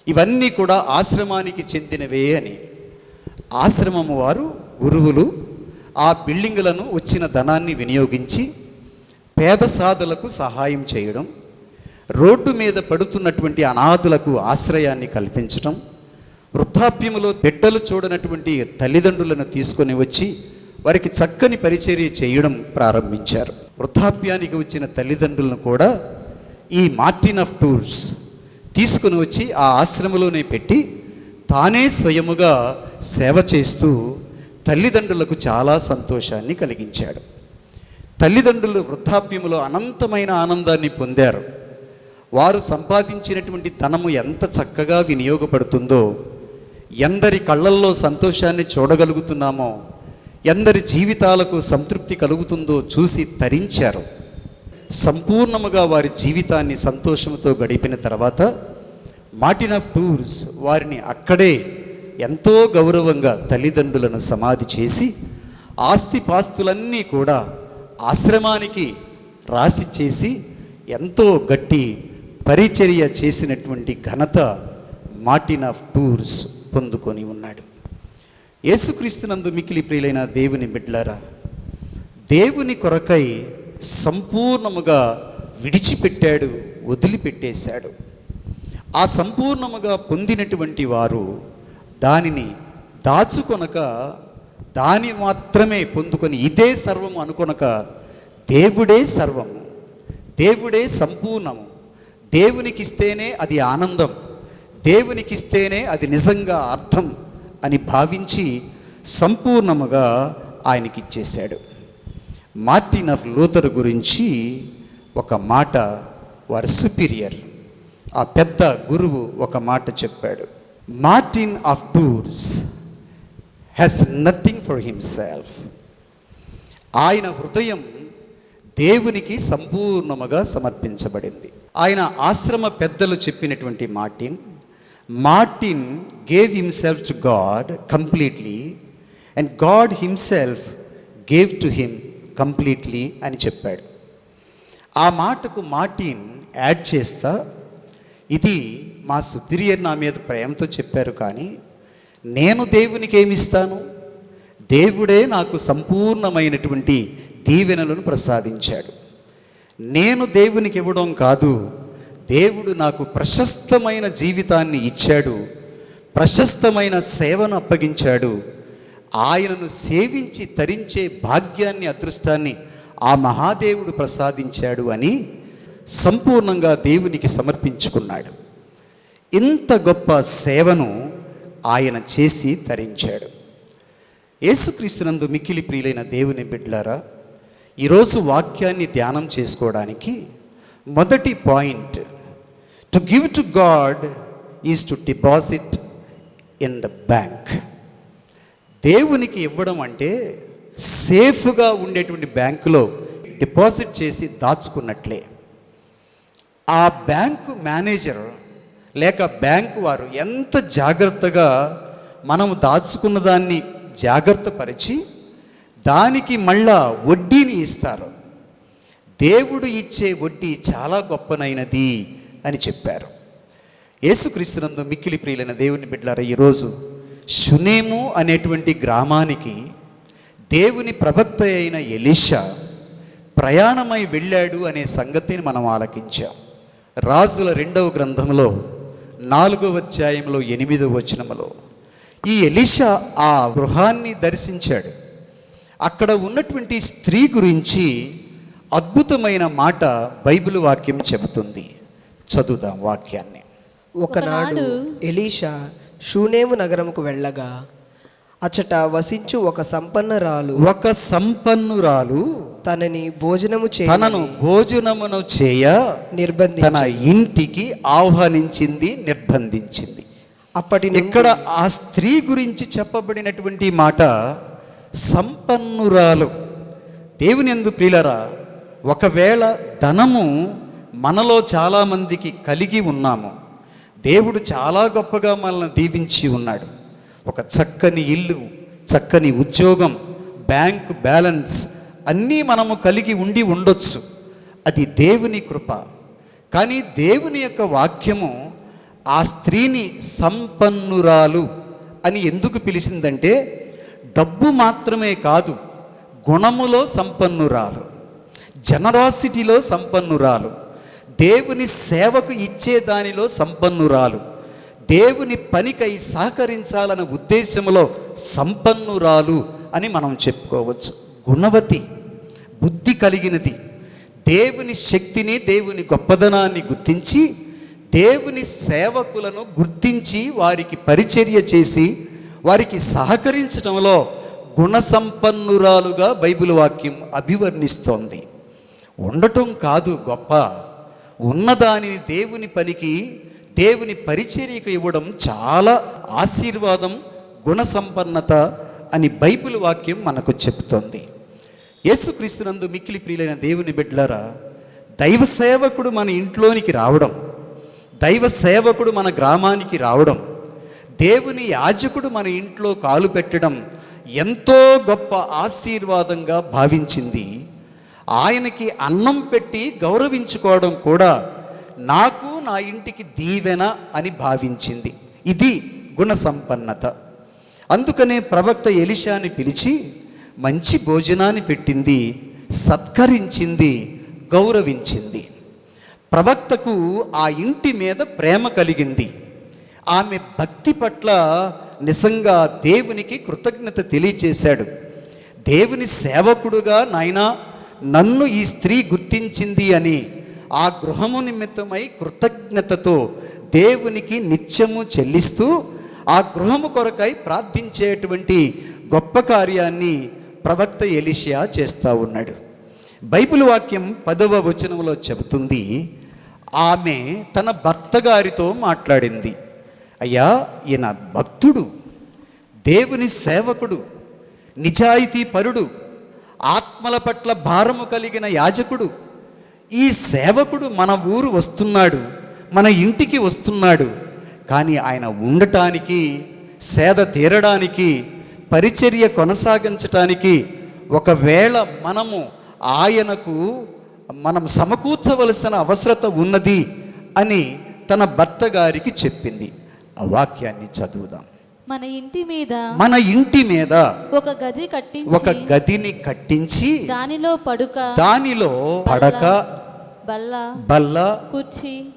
ఇవన్నీ కూడా ఆశ్రమానికి చెందినవే అని. ఆశ్రమము వారు గురువులు ఆ బిల్డింగులను వచ్చిన ధనాన్ని వినియోగించి పేద సాధులకు సహాయం చేయడం, రోడ్డు మీద పడుతున్నటువంటి అనాథులకు ఆశ్రయాన్ని కల్పించడం, వృద్ధాప్యములో బిడ్డలు చూడనటువంటి తల్లిదండ్రులను తీసుకొని వచ్చి వారికి చక్కని పరిచర్య చేయడం ప్రారంభించారు. వృద్ధాప్యానికి వచ్చిన తల్లిదండ్రులను కూడా ఈ మార్టిన్ ఆఫ్ టూర్స్ తీసుకుని వచ్చి ఆ ఆశ్రమంలోనే పెట్టి తానే స్వయముగా సేవ చేస్తూ తల్లిదండ్రులకు చాలా సంతోషాన్ని కలిగించాడు. తల్లిదండ్రులు వృద్ధాప్యములో అనంతమైన ఆనందాన్ని పొందారు. వారు సంపాదించినటువంటి ధనము ఎంత చక్కగా వినియోగపడుతుందో, ఎందరి కళ్ళల్లో సంతోషాన్ని చూడగలుగుతున్నామో, ఎందరి జీవితాలకు సంతృప్తి కలుగుతుందో చూసి తరించారు. సంపూర్ణముగా వారి జీవితాన్ని సంతోషంతో గడిపిన తర్వాత మార్టిన్ ఆఫ్ టూర్స్ వారిని అక్కడే ఎంతో గౌరవంగా తల్లిదండ్రులను సమాధి చేసి ఆస్తిపాస్తులన్నీ కూడా ఆశ్రమానికి రాసి చేసి ఎంతో గట్టి పరిచర్య చేసినటువంటి ఘనత మార్టిన్ ఆఫ్ టూర్స్ పొందుకొని ఉన్నాడు. యేసుక్రీస్తునందు మిక్కిలి ప్రియులైన దేవుని బిడ్డలారా, దేవుని కొరకై సంపూర్ణముగా విడిచిపెట్టాడు, వదిలిపెట్టేశాడు. ఆ సంపూర్ణముగా పొందినటువంటి వారు దానిని దాచుకొనక, దాని మాత్రమే పొందుకొని ఇదే సర్వము అనుకొనక, దేవుడే సర్వము, దేవుడే సంపూర్ణము, దేవునికిస్తేనే అది ఆనందం, దేవునికిస్తేనే అది నిజంగా అర్థం అని భావించి సంపూర్ణముగా ఆయనకిచ్చేశాడు. మార్టిన్ ఆఫ్ లూథర్ గురించి ఒక మాట, వారి సుపీరియర్, ఆ పెద్ద గురువు ఒక మాట చెప్పాడు. Martin of tours has nothing for himself. ఆయన హృదయం దేవునికి సంపూర్ణముగా సమర్పించబడింది. ఆయన ఆశ్రమ పెద్దలు చెప్పినటువంటి Martin gave himself to God completely and God himself gave to him completely అని చెప్పాడు. ఆ మాటకు మార్టిన్ యాడ్ చేస్తా, ఇది మా సుపీరియర్ నా మీద ప్రేమతో చెప్పారు, కానీ నేను దేవునికి ఏమిస్తాను? దేవుడే నాకు సంపూర్ణమైనటువంటి దీవెనలను ప్రసాదించాడు. నేను దేవునికి ఇవ్వడం కాదు, దేవుడు నాకు ప్రశస్తమైన జీవితాన్ని ఇచ్చాడు, ప్రశస్తమైన సేవను అప్పగించాడు. ఆయనను సేవించి తరించే భాగ్యాన్ని, అదృష్టాన్ని ఆ మహాదేవుడు ప్రసాదించాడు అని సంపూర్ణంగా దేవునికి సమర్పించుకున్నాడు. ఇంత గొప్ప సేవను ఆయన చేసి తరించాడు. యేసుక్రీస్తునందు మిక్కిలి ప్రియులైన దేవుని బిడ్డలారా, ఈరోజు వాక్యాన్ని ధ్యానం చేసుకోవడానికి మొదటి point, to give to God is to deposit in the bank. దేవునికి ఇవ్వడం అంటే సేఫ్గా ఉండేటువంటి బ్యాంకులో డిపాజిట్ చేసి దాచుకున్నట్లే. ఆ బ్యాంకు మేనేజర్ లేక బ్యాంకు వారు ఎంత జాగ్రత్తగా మనము దాచుకున్న దాన్ని జాగ్రత్త పరిచి దానికి మళ్ళా వడ్డీని ఇస్తారు. దేవుడు ఇచ్చే వడ్డీ చాలా గొప్పనైనది అని చెప్పారు. యేసుక్రీస్తునందు మిక్కిలి ప్రియులైన దేవుని బిడ్డలారా, ఈరోజు షునేము అనేటువంటి గ్రామానికి దేవుని ప్రవక్త అయిన ఎలీషా ప్రయాణమై వెళ్ళాడు అనే సంగతిని మనం ఆలకించాం. రాజుల 2వ గ్రంథంలో 4వ అధ్యాయంలో 8వ వచనములో ఈ ఎలీషా ఆ గృహాన్ని దర్శించాడు. అక్కడ ఉన్నటువంటి స్త్రీ గురించి అద్భుతమైన మాట బైబిల్ వాక్యం చెబుతుంది. చదువుదాం వాక్యాన్ని. ఒకనాడు ఎలీషా షూనేము నగరముకు వెళ్ళగా అచట వసించు ఒక సంపన్నురాలు తనను భోజనమును చేయ తన ఇంటికి ఆహ్వానించింది, నిర్బంధించింది. ఇక్కడ ఆ స్త్రీ గురించి చెప్పబడినటువంటి మాట సంపన్నురాలు. దేవుని యందు ప్రియులారా, ఒకవేళ ధనము మనలో చాలామందికి కలిగి ఉన్నాము, దేవుడు చాలా గొప్పగా మనల్ని దీవించి ఉన్నాడు. ఒక చక్కని ఇల్లు, చక్కని ఉద్యోగం, బ్యాంక్ బ్యాలెన్స్ అన్నీ మనము కలిగి ఉండొచ్చు. అది దేవుని కృప. కానీ దేవుని యొక్క వాక్యము ఆ స్త్రీని సంపన్నురాలు అని ఎందుకు పిలిచిందంటే డబ్బు మాత్రమే కాదు, గుణములో సంపన్నురాలు, జనరాసిటీలో సంపన్నురాలు, దేవుని సేవకు ఇచ్చే దానిలో సంపన్నురాలు, దేవుని పనికై సహకరించాలన్న ఉద్దేశంలో సంపన్నురాలు అని మనం చెప్పుకోవచ్చు. గుణవతి, బుద్ధి కలిగినది, దేవుని శక్తిని, దేవుని గొప్పదనాన్ని గుర్తించి, దేవుని సేవకులను గుర్తించి వారికి పరిచర్య చేసి వారికి సహకరించడంలో గుణసంపన్నురాలుగా బైబిల్ వాక్యం అభివర్ణిస్తోంది. ఉండటం కాదు గొప్ప, ఉన్నదానిని దేవుని పనికి, దేవుని పరిచర్యకు ఇవ్వడం చాలా ఆశీర్వాదం, గుణసంపన్నత అని బైబిల్ వాక్యం మనకు చెబుతోంది. యేసుక్రీస్తునందు మిక్కిలి ప్రియులైన దేవుని బిడ్డలారా, దైవ సేవకుడు మన ఇంట్లోనికి రావడం, దైవ సేవకుడు మన గ్రామానికి రావడం, దేవుని యాజకుడు మన ఇంట్లో కాలు పెట్టడం ఎంతో గొప్ప ఆశీర్వాదంగా భావించింది. ఆయనకి అన్నం పెట్టి గౌరవించుకోవడం కూడా నాకు, నా ఇంటికి దీవెన అని భావించింది. ఇది గుణసంపన్నత. అందుకనే ప్రవక్త ఎలీషాని పిలిచి మంచి భోజనాన్ని పెట్టింది, సత్కరించింది, గౌరవించింది. ప్రవక్తకు ఆ ఇంటి మీద ప్రేమ కలిగింది. ఆమె భక్తి పట్ల నిజంగా దేవునికి కృతజ్ఞత తెలియచేశాడు. దేవుని సేవకుడుగా నాయనా నన్ను ఈ స్త్రీ గుర్తించింది అని ఆ గృహము నిమిత్తమై కృతజ్ఞతతో దేవునికి నిత్యము చెల్లిస్తూ ఆ గృహము కొరకై ప్రార్థించేటువంటి గొప్ప కార్యాన్ని ప్రవక్త ఎలీషా చేస్తూ ఉన్నాడు. బైబిల్ వాక్యం 10వ వచనంలో చెబుతుంది, ఆమె తన భర్త గారితో మాట్లాడింది, అయ్యా ఈయన భక్తుడు, దేవుని సేవకుడు, నిజాయితీ పరుడు, ఆత్మల పట్ల భారము కలిగిన యాజకుడు, ఈ సేవకుడు మన ఊరు వస్తున్నాడు, మన ఇంటికి వస్తున్నాడు, కానీ ఆయన ఉండటానికి, సేద తీరడానికి, పరిచర్య కొనసాగించటానికి ఒకవేళ మనము ఆయనకు మనం సమకూర్చవలసిన అవసరత ఉన్నది అని తన భర్త గారికి చెప్పింది. ఆ వాక్యాన్ని చదువుదాం. మన ఇంటి మీద, మన ఇంటి మీద ఒక గది కట్టించి, ఒక గదిని కట్టించి దానిలో పడుక, దానిలో పడక, బల్ల, బల్ల,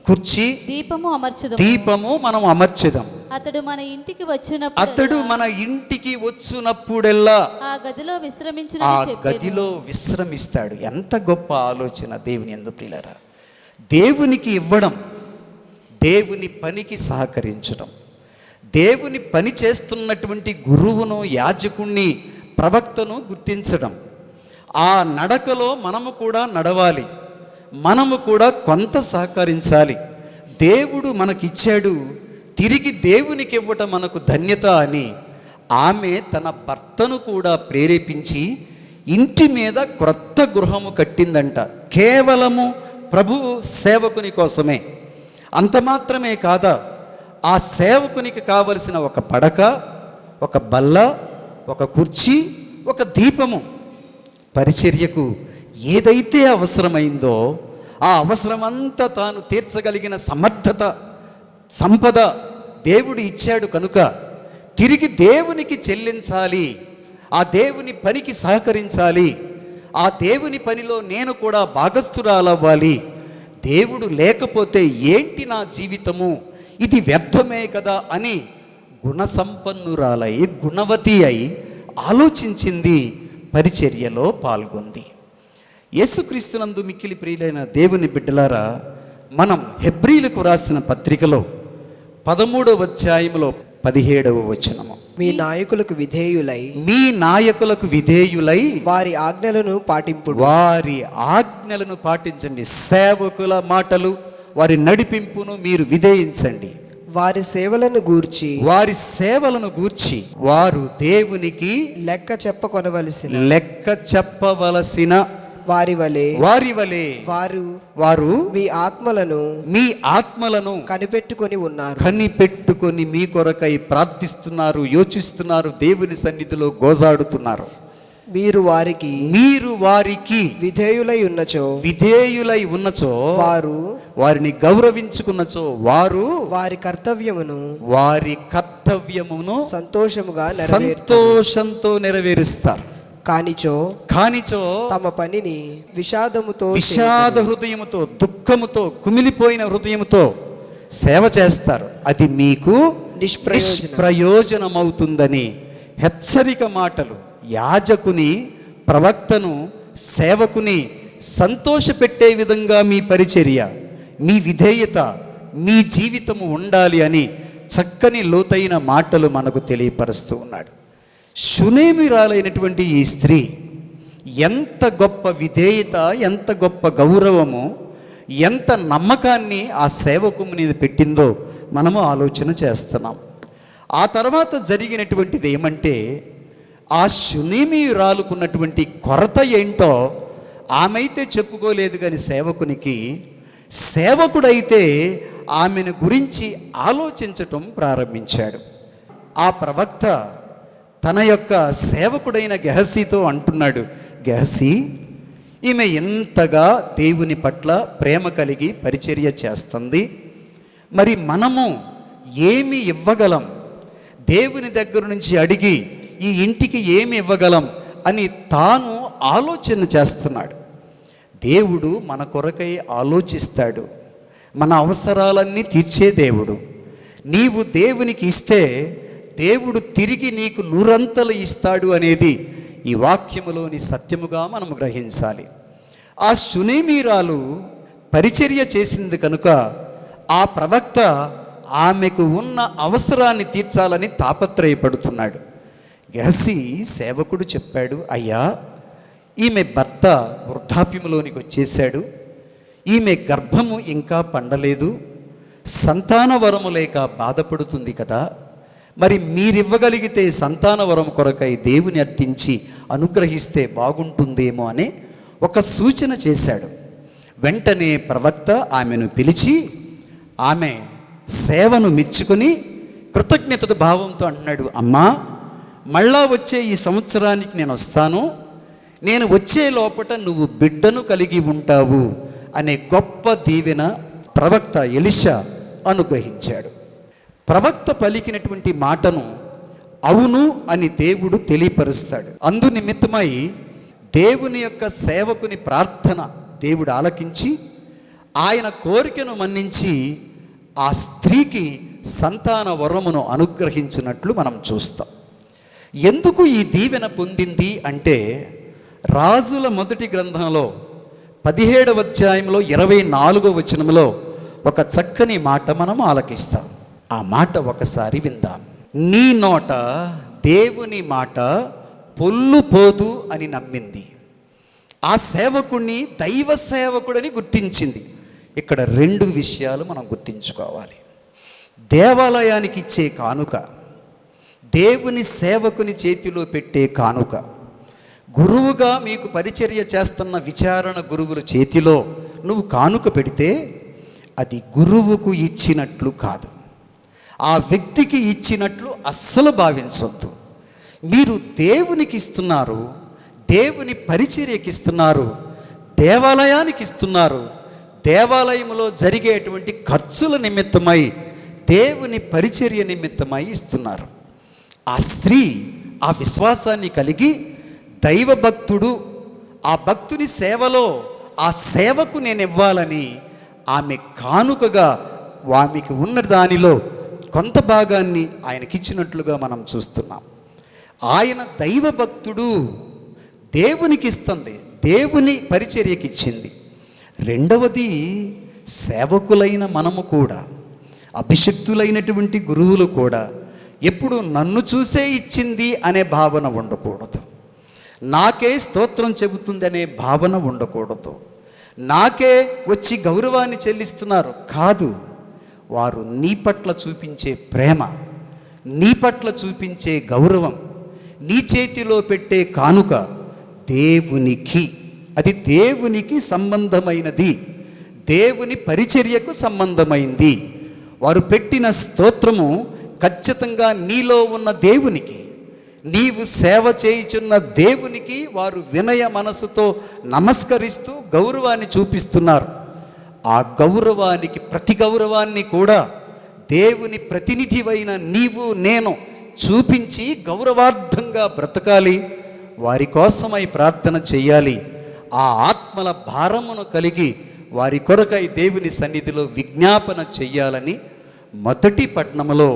కుర్చీ, దీపము అమర్చుదాం. దీపము మనం అమర్చుదాం. అతడు మన ఇంటికి వచ్చినప్పుడల్లా ఆ గదిలో విశ్రమించిన, ఆ గదిలో విశ్రమిస్తాడు. ఎంత గొప్ప ఆలోచన దేవుని యందు ప్రియులారా. దేవునికి ఇవ్వడం, దేవుని పనికి సహకరించడం, దేవుని పని చేస్తున్నటువంటి గురువును, యాజకుణ్ణి, ప్రవక్తను గుర్తించడం, ఆ నడకలో మనము కూడా నడవాలి, మనము కూడా కొంత సహకరించాలి. దేవుడు మనకిచ్చాడు, తిరిగి దేవునికి ఇవ్వటం మనకు ధన్యత అని ఆమె తన భర్తను కూడా ప్రేరేపించి ఇంటి మీద క్రొత్త గృహము కట్టిందంట. కేవలము ప్రభువు సేవకుని కోసమే. అంత మాత్రమే కాదా, ఆ సేవకునికి కావలసిన ఒక పడక, ఒక బల్ల, ఒక కుర్చీ, ఒక దీపము, పరిచర్యకు ఏదైతే అవసరమైందో ఆ అవసరమంతా తాను తీర్చగలిగిన సమర్థత, సంపద దేవుడు ఇచ్చాడు కనుక తిరిగి దేవునికి చెల్లించాలి, ఆ దేవుని పనికి సహకరించాలి, ఆ దేవుని పనిలో నేను కూడా భాగస్థురాలవ్వాలి. దేవుడు లేకపోతే ఏంటి నా జీవితము, ఇది వ్యర్థమే కదా అని గుణసంపన్నురాలై, గుణవతి అయి ఆలోచించింది, పరిచర్యలో పాల్గొంది. యేసుక్రీస్తునందు మిక్కిలి ప్రియులైన దేవుని బిడ్డలారా, మనం హెబ్రీలకు రాసిన పత్రికలో 13వ అధ్యాయంలో 17వ వచనము, మీ నాయకులకు విధేయులై, మీ నాయకులకు విధేయులై వారి ఆజ్ఞలను పాటింపుడు, వారి ఆజ్ఞలను పాటించండి. సేవకుల మాటలు, వారి నడిపింపును మీరు విధేయించండి. వారి సేవలను గూర్చి, వారి సేవలను గూర్చి వారు దేవునికి లెక్క చెప్పకొనవలసిన, లెక్క చెప్పవలసిన వారి వలె వారు మీ ఆత్మలను కనిపెట్టుకొని మీ కొరకై ప్రార్థిస్తున్నారు, యోచిస్తున్నారు, దేవుని సన్నిధిలో గోజాడుతున్నారు. మీరు వారికి విధేయులై ఉన్నచో వారిని గౌరవించుకున్నచో వారు వారి కర్తవ్యమును కర్తవ్యమును సంతోషముగా సంతోషంతో నెరవేరుస్తారు. కానిచో తమ పనిని విషాద హృదయముతో, దుఃఖముతో, కుమిలిపోయిన హృదయముతో సేవ చేస్తారు. అది మీకు నిష్ప్రయోజనమవుతుందని హెచ్చరిక మాటలు యాజకుని, ప్రవక్తను, సేవకుని సంతోషపెట్టే విధంగా మీ పరిచర్య, మీ విధేయత, మీ జీవితము ఉండాలి అని చక్కని లోతైన మాటలు మనకు తెలియపరుస్తూ ఉన్నాడు. శూనేమిరాలైనటువంటి ఈ స్త్రీ ఎంత గొప్ప విధేయత, ఎంత గొప్ప గౌరవము, ఎంత నమ్మకాన్ని ఆ సేవకుని మీద పెట్టిందో మనము ఆలోచన చేస్తున్నాం. ఆ తర్వాత జరిగినటువంటిది ఏమంటే, ఆ శూనేమిరాలుకున్నటువంటి కొరత ఏంటో ఆమె అయితే చెప్పుకోలేదు, కానీ సేవకుడైతే ఆమెను గురించి ఆలోచించటం ప్రారంభించాడు. ఆ ప్రవక్త తన యొక్క సేవకుడైన గెహజీతో అంటున్నాడు, గెహజీ, ఈమె ఎంతగా దేవుని పట్ల ప్రేమ కలిగి పరిచర్య చేస్తుంది, మరి మనము ఏమి ఇవ్వగలం, దేవుని దగ్గర నుంచి అడిగి ఈ ఇంటికి ఏమి ఇవ్వగలం అని తాను ఆలోచన చేస్తున్నాడు. దేవుడు మన కొరకై ఆలోచిస్తాడు, మన అవసరాలన్నీ తీర్చే దేవుడు. నీవు దేవునికి ఇస్తే దేవుడు తిరిగి నీకు నూరంతలు ఇస్తాడు అనేది ఈ వాక్యములోని సత్యముగా మనం గ్రహించాలి. ఆ శూనేమిరాలు పరిచర్య చేసింది కనుక ఆ ప్రవక్త ఆమెకు ఉన్న అవసరాన్ని తీర్చాలని తాపత్రయపడుతున్నాడు. గెహజీ సేవకుడు చెప్పాడు, అయ్యా, ఈమె భర్త వృద్ధాప్యంలోనికి వచ్చేశాడు, ఈమె గర్భము ఇంకా పండలేదు, సంతాన వరము లేక బాధపడుతుంది కదా, మరి మీరివ్వగలిగితే సంతాన వరం కొరకై దేవుని అర్థించి అనుగ్రహిస్తే బాగుంటుందేమో అనే ఒక సూచన చేశాడు. వెంటనే ప్రవక్త ఆమెను పిలిచి ఆమె సేవను మెచ్చుకొని కృతజ్ఞత భావంతో అన్నాడు, అమ్మా, మళ్ళా వచ్చే ఈ సంవత్సరానికి నేను వస్తాను, నేను వచ్చే లోపట నువ్వు బిడ్డను కలిగి ఉంటావు అనే గొప్ప దీవెన ప్రవక్త ఎలీషా అనుగ్రహించాడు. ప్రవక్త పలికినటువంటి మాటను అవును అని దేవుడు తెలియపరుస్తాడు. అందు నిమిత్తమై దేవుని యొక్క సేవకుని ప్రార్థన దేవుడు ఆలకించి ఆయన కోరికను మన్నించి ఆ స్త్రీకి సంతాన వరమును అనుగ్రహించినట్లు మనం చూస్తాం. ఎందుకు ఈ దీవెన పొందింది అంటే, రాజుల మొదటి గ్రంథంలో 17వ అధ్యాయంలో 24వ వచనంలో ఒక చక్కని మాట మనం ఆలకిస్తాం. ఆ మాట ఒకసారి విందాం. నీ నోట దేవుని మాట పొల్లు పోదు అని నమ్మింది. ఆ సేవకుడిని దైవ సేవకుడని గుర్తించింది. ఇక్కడ 2 విషయాలు మనం గుర్తించుకోవాలి. దేవాలయానికి ఇచ్చే కానుక, దేవుని సేవకుని చేతిలో పెట్టే కానుక, గురువుగా మీకు పరిచర్య చేస్తున్న విచారణ గురువుల చేతిలో నువ్వు కానుక పెడితే అది గురువుకు ఇచ్చినట్లు కాదు, ఆ వ్యక్తికి ఇచ్చినట్లు అస్సలు భావించొద్దు. మీరు దేవునికి ఇస్తున్నారు, దేవుని పరిచర్యకి ఇస్తున్నారు, దేవాలయానికి ఇస్తున్నారు, దేవాలయంలో జరిగేటువంటి ఖర్చుల నిమిత్తమై, దేవుని పరిచర్య నిమిత్తమై ఇస్తున్నారు. ఆ స్త్రీ ఆ విశ్వాసాన్ని కలిగి దైవ భక్తుడు, ఆ భక్తుని సేవలో ఆ సేవకు నేను ఇవ్వాలని ఆమె కానుకగా ఆమెకు ఉన్న దానిలో కొంత భాగాన్ని ఆయనకిచ్చినట్లుగా మనం చూస్తున్నాం. ఆయన దైవ భక్తుడు, దేవునికి ఇస్తుంది, దేవుని పరిచర్యకి ఇచ్చింది. రెండవది, సేవకులైన మనము కూడా, అభిషిక్తులైనటువంటి గురువులు కూడా ఎప్పుడు నన్ను చూసే ఇచ్చింది అనే భావన ఉండకూడదు, నాకే స్తోత్రం చెబుతుంది అనే భావన ఉండకూడదు, నాకే వచ్చి గౌరవాన్ని చెల్లిస్తున్నారు కాదు. వారు నీ పట్ల చూపించే ప్రేమ, నీ పట్ల చూపించే గౌరవం, నీ చేతిలో పెట్టే కానుక దేవునికి, అది దేవునికి సంబంధమైనది, దేవుని పరిచర్యకు సంబంధమైంది. వారు పెట్టిన స్తోత్రము ఖచ్చితంగా నీలో ఉన్న దేవునికి, నీవు సేవ చేయుచున్న దేవునికి వారు వినయ మనసుతో నమస్కరిస్తూ గౌరవాన్ని చూపిస్తున్నారు. ఆ గౌరవానికి, ప్రతి గౌరవాన్ని కూడా దేవుని ప్రతినిధివైన నీవు నేను చూపించి గౌరవార్థంగా బ్రతకాలి, వారి కోసమై ప్రార్థన చేయాలి. ఆ ఆత్మల భారమును కలిగి వారి కొరకై దేవుని సన్నిధిలో విజ్ఞాపన చెయ్యాలని మొదటి పట్టణంలో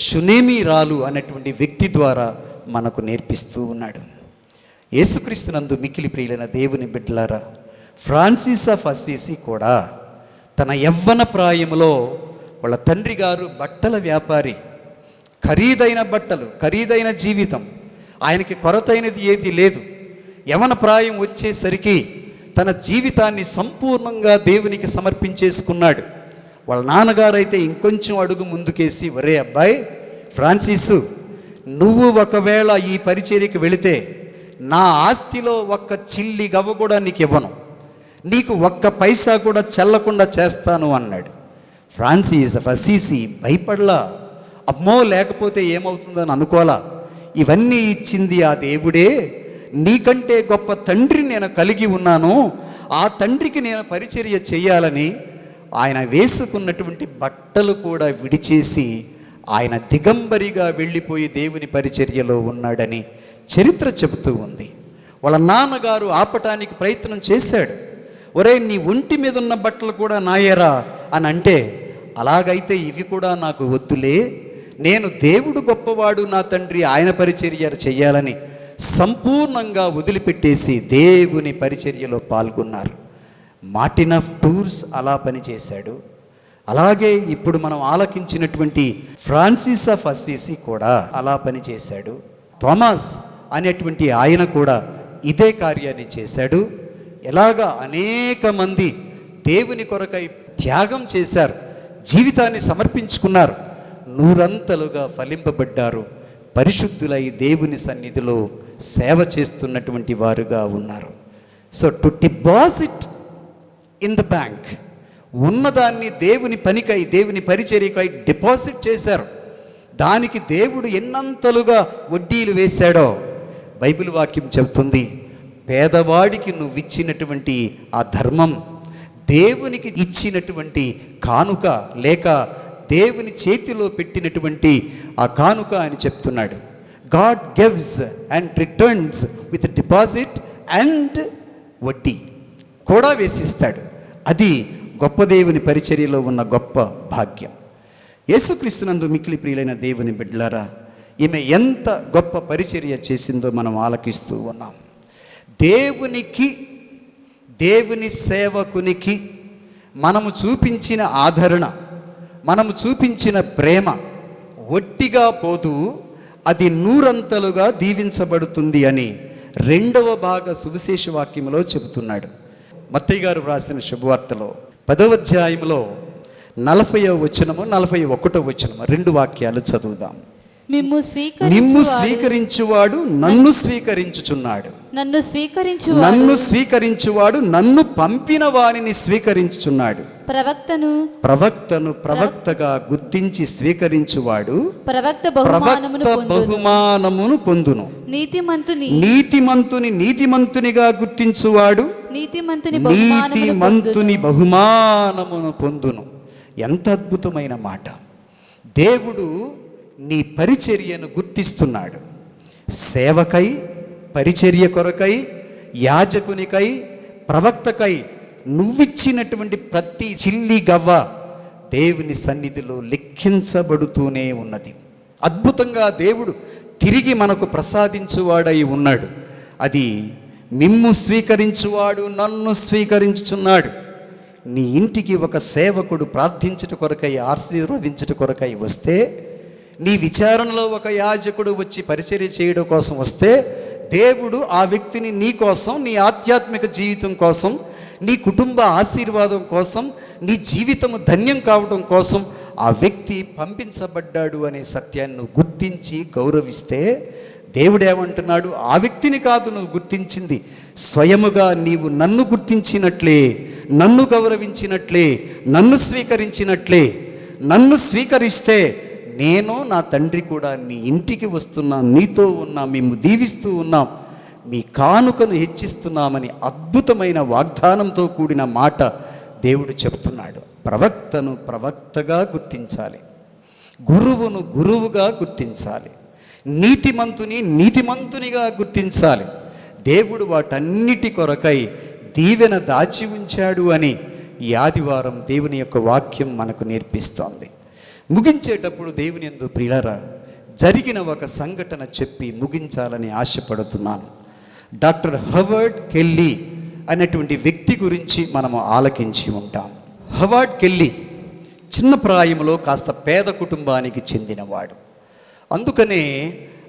షునేమీరాలు అనేటువంటి వ్యక్తి ద్వారా మనకు నేర్పిస్తూ ఉన్నాడు. యేసుక్రీస్తునందు మిక్కిలి ప్రియులైన దేవుని బిడ్డలారా, ఫ్రాన్సిస్ ఆఫ్ అస్సీసి కూడా తన యవ్వన ప్రాయములో వాళ్ళ తండ్రి గారు బట్టల వ్యాపారి, ఖరీదైన బట్టలు, ఖరీదైన జీవితం, ఆయనకి కొరతైనది ఏది లేదు. యవ్వన ప్రాయం వచ్చేసరికి తన జీవితాన్ని సంపూర్ణంగా దేవునికి సమర్పించేసుకున్నాడు. వాళ్ళ నాన్నగారైతే ఇంకొంచెం అడుగు ముందుకేసి, ఒరే అబ్బాయి ఫ్రాన్సిసు, నువ్వు ఒకవేళ ఈ పరిచర్యకి వెళితే నా ఆస్తిలో ఒక్క చిల్లి గవ్వ కూడా నీకు ఇవ్వను, నీకు ఒక్క పైసా కూడా చెల్లకుండా చేస్తాను అన్నాడు. ఫ్రాన్సిస్ ఆఫ్ అస్సీసి భయపడలా, అమ్మో లేకపోతే ఏమవుతుందని అనుకోలా. ఇవన్నీ ఇచ్చింది ఆ దేవుడే, నీకంటే గొప్ప తండ్రి నేను కలిగి ఉన్నాను, ఆ తండ్రికి నేను పరిచర్య చేయాలని ఆయన వేసుకున్నటువంటి బట్టలు కూడా విడిచేసి ఆయన దిగంబరిగా వెళ్ళిపోయి దేవుని పరిచర్యలో ఉన్నాడని చరిత్ర చెబుతూ ఉంది. వాళ్ళ నాన్నగారు ఆపటానికి ప్రయత్నం చేశాడు. ఒరే, నీ ఒంటి మీద ఉన్న బట్టలు కూడా నాయరా అని అంటే, అలాగైతే ఇవి కూడా నాకు వద్దులే, నేను దేవుడు గొప్పవాడు, నా తండ్రి ఆయన పరిచర్య చేయాలని సంపూర్ణంగా వదిలిపెట్టేసి దేవుని పరిచర్యలో పాల్గొన్నారు. మార్టిన్ ఆఫ్ టూర్స్ అలా పనిచేశాడు. అలాగే ఇప్పుడు మనం ఆలకించినటువంటి ఫ్రాన్సిస్ ఆఫ్ అస్సీసి కూడా అలా పనిచేశాడు. థామస్ అనేటువంటి ఆయన కూడా ఇదే కార్యాన్ని చేశాడు. ఎలాగా అనేక మంది దేవుని కొరకై త్యాగం చేశారు, జీవితాన్ని సమర్పించుకున్నారు, నూరంతలుగా ఫలింపబడ్డారు, పరిశుద్ధులై దేవుని సన్నిధిలో సేవ చేస్తున్నటువంటి వారుగా ఉన్నారు. So to deposit in the bank, ఉన్నదాన్ని దేవుని పనికై, దేవుని పరిచర్యకై డిపాజిట్ చేశారు. దానికి దేవుడు ఎన్నంతలుగా వడ్డీలు వేశాడో బైబిల్ వాక్యం చెబుతుంది. పేదవాడికి నువ్వు ఇచ్చినటువంటి ఆ ధర్మం, దేవునికి ఇచ్చినటువంటి కానుక, లేక దేవుని చేతిలో పెట్టినటువంటి ఆ కానుక అని చెప్తున్నాడు. God gives and returns with deposit and వడ్డీ కూడా వేసిస్తాడు. అది గొప్ప దేవుని పరిచర్యలో ఉన్న గొప్ప భాగ్యం. యేసుక్రీస్తునందు మిక్కిలి ప్రియులైన దేవుని బిడ్డలారా, ఈమె ఎంత గొప్ప పరిచర్య చేసిందో మనం ఆలకిస్తూ ఉన్నాం. దేవునికి, దేవుని సేవకునికి మనము చూపించిన ఆదరణ, మనము చూపించిన ప్రేమ ఒట్టిగా పోదు, అది నూరంతలుగా దీవించబడుతుంది అని 2వ భాగ సువిశేష వాక్యంలో చెబుతున్నాడు. మత్తయి గారు వ్రాసిన శుభవార్తలో 10వ అధ్యాయంలో 40వ వచనము 41వ వచనము 2 వాక్యాలు చదువుదాం. నిమ్ము స్వీకరించువాడు నన్ను స్వీకరించుచున్నాడు, నన్ను స్వీకరించువాడు నన్ను పంపిన వారిని స్వీకరించుచున్నాడు. ప్రవక్తను ప్రవక్తగా గుర్తించి స్వీకరించువాడు ప్రవక్త బహుమానమును పొందును. నీతిమంతుని నీతిమంతునిగా గుర్తించువాడు నీతిమంతుని బహుమానమును పొందును. ఎంత అద్భుతమైన మాట! దేవుడు నీ పరిచర్యను గుర్తిస్తున్నాడు. సేవకై, పరిచర్య కొరకై, యాజకునికై, ప్రవక్తకై నువ్విచ్చినటువంటి ప్రతి చిల్లి గవ్వ దేవుని సన్నిధిలో లెక్కించబడుతూనే ఉన్నది. అద్భుతంగా దేవుడు తిరిగి మనకు ప్రసాదించువాడై ఉన్నాడు. అది మిమ్ము స్వీకరించువాడు నన్ను స్వీకరించుచున్నాడు. నీ ఇంటికి ఒక సేవకుడు ప్రార్థించుట కొరకై, ఆశీర్వదించుట కొరకై వస్తే, నీ విచారణలో ఒక యాజకుడు వచ్చి పరిచర్య చేయడం కోసం వస్తే, దేవుడు ఆ వ్యక్తిని నీ కోసం, నీ ఆధ్యాత్మిక జీవితం కోసం, నీ కుటుంబ ఆశీర్వాదం కోసం, నీ జీవితము ధన్యం కావడం కోసం ఆ వ్యక్తి పంపించబడ్డాడు అనే సత్యాన్ని నువ్వు గుర్తించి గౌరవిస్తే, దేవుడు ఏమంటున్నాడు? ఆ వ్యక్తిని కాదు నువ్వు గుర్తించింది, స్వయముగా నీవు నన్ను గుర్తించినట్లే, నన్ను గౌరవించినట్లే, నన్ను స్వీకరించినట్లే. నన్ను స్వీకరిస్తే నేను, నా తండ్రి కూడా నీ ఇంటికి వస్తున్నాం, నీతో ఉన్నాం, మేము దీవిస్తూ ఉన్నాం, మీ కానుకను హెచ్చిస్తున్నామని అద్భుతమైన వాగ్దానంతో కూడిన మాట దేవుడు చెబుతున్నాడు. ప్రవక్తను ప్రవక్తగా గుర్తించాలి. గురువును గురువుగా గుర్తించాలి, నీతిమంతుని నీతిమంతునిగా గుర్తించాలి. దేవుడు వాటన్నిటి కొరకై దీవెన దాచి ఉంచాడు అని ఈ ఆదివారం దేవుని యొక్క వాక్యం మనకు నేర్పిస్తోంది. ముగించేటప్పుడు దేవుని యందు ప్రియులారా, జరిగిన ఒక సంఘటన చెప్పి ముగించాలని ఆశపడుతున్నాను. డాక్టర్ హవర్డ్ కెల్లీ అనేటువంటి వ్యక్తి గురించి మనము ఆలకించి ఉంటాం. హవర్డ్ కెల్లీ చిన్న ప్రాయంలో కాస్త పేద కుటుంబానికి చెందినవాడు. అందుకనే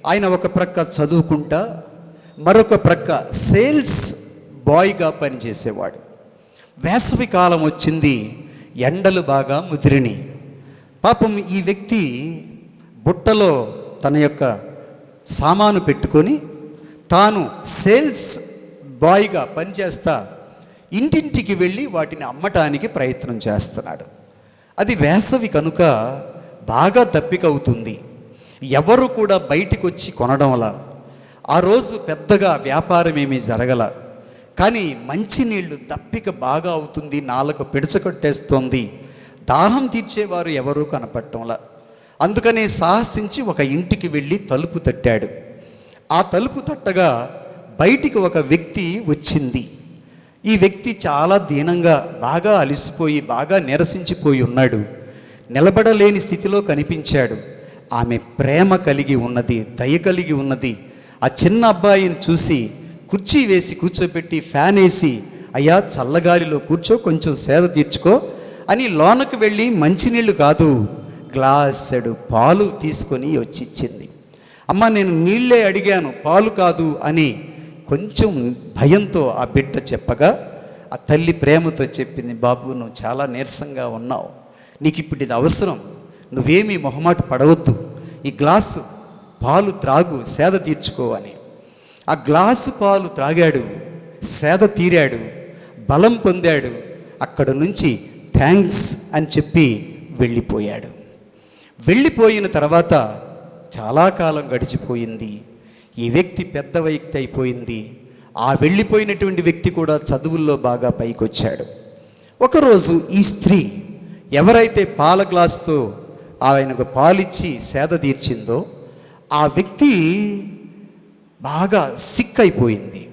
ఆయన ఒక ప్రక్క చదువుకుంటా మరొక ప్రక్క సేల్స్ బాయ్గా పనిచేసేవాడు. వేసవి కాలం వచ్చింది, ఎండలు బాగా ముదిరిని. పాపం ఈ వ్యక్తి బుట్టలో తన యొక్క సామాను పెట్టుకొని తాను సేల్స్ బాయ్గా పనిచేస్తా ఇంటింటికి వెళ్ళి వాటిని అమ్మటానికి ప్రయత్నం చేస్తున్నాడు. అది వేసవి కనుక బాగా దప్పికవుతుంది, ఎవరు కూడా బయటికి వచ్చి కొనడంలా. ఆ రోజు పెద్దగా వ్యాపారం ఏమీ జరగల. కానీ మంచినీళ్ళు దప్పిక బాగా అవుతుంది, నాలుక పిడచకొట్టేస్తోంది, దాహం తీర్చేవారు ఎవరూ కనపడటంలా. అందుకనే సాహసించి ఒక ఇంటికి వెళ్ళి తలుపు తట్టాడు. ఆ తలుపు తట్టగా బయటికి ఒక వ్యక్తి వచ్చింది. ఈ వ్యక్తి చాలా దీనంగా, బాగా అలిసిపోయి, బాగా నీరసించిపోయి ఉన్నాడు. నిలబడలేని స్థితిలో కనిపించాడు. ఆమె ప్రేమ కలిగి ఉన్నది, దయ కలిగి ఉన్నది. ఆ చిన్న అబ్బాయిని చూసి కుర్చీ వేసి కూర్చోబెట్టి ఫ్యాన్ వేసి, అయ్యా చల్లగాలిలో కూర్చో, కొంచెం సేద తీర్చుకో అని లోనకు వెళ్ళి మంచినీళ్ళు కాదు గ్లాసెడు పాలు తీసుకొని వచ్చి ఇచ్చింది. అమ్మ నేను నీళ్ళే అడిగాను, పాలు కాదు అని కొంచెం భయంతో ఆ బిడ్డ చెప్పగా ఆ తల్లి ప్రేమతో చెప్పింది, బాబు నువ్వు చాలా నీరసంగా ఉన్నావు, నీకు ఇప్పుడు ఇది అవసరం, నువ్వేమీ మొహమాట పడవద్దు, ఈ గ్లాసు పాలు త్రాగు, సేద తీర్చుకో అని. ఆ గ్లాసు పాలు త్రాగాడు, సేద తీరాడు, బలం పొందాడు. అక్కడ నుంచి థ్యాంక్స్ అని చెప్పి వెళ్ళిపోయాడు. వెళ్ళిపోయిన తర్వాత చాలా కాలం గడిచిపోయింది. ఈ వ్యక్తి పెద్ద వ్యక్తి అయిపోయింది. ఆ వెళ్ళిపోయినటువంటి వ్యక్తి కూడా చదువుల్లో బాగా పైకొచ్చాడు. ఒకరోజు ఈ స్త్రీ ఎవరైతే పాల గ్లాసుతో ఆయనకు పాలిచ్చి సేద తీర్చిందో ఆ వ్యక్తి బాగా సిక్ అయిపోయింది.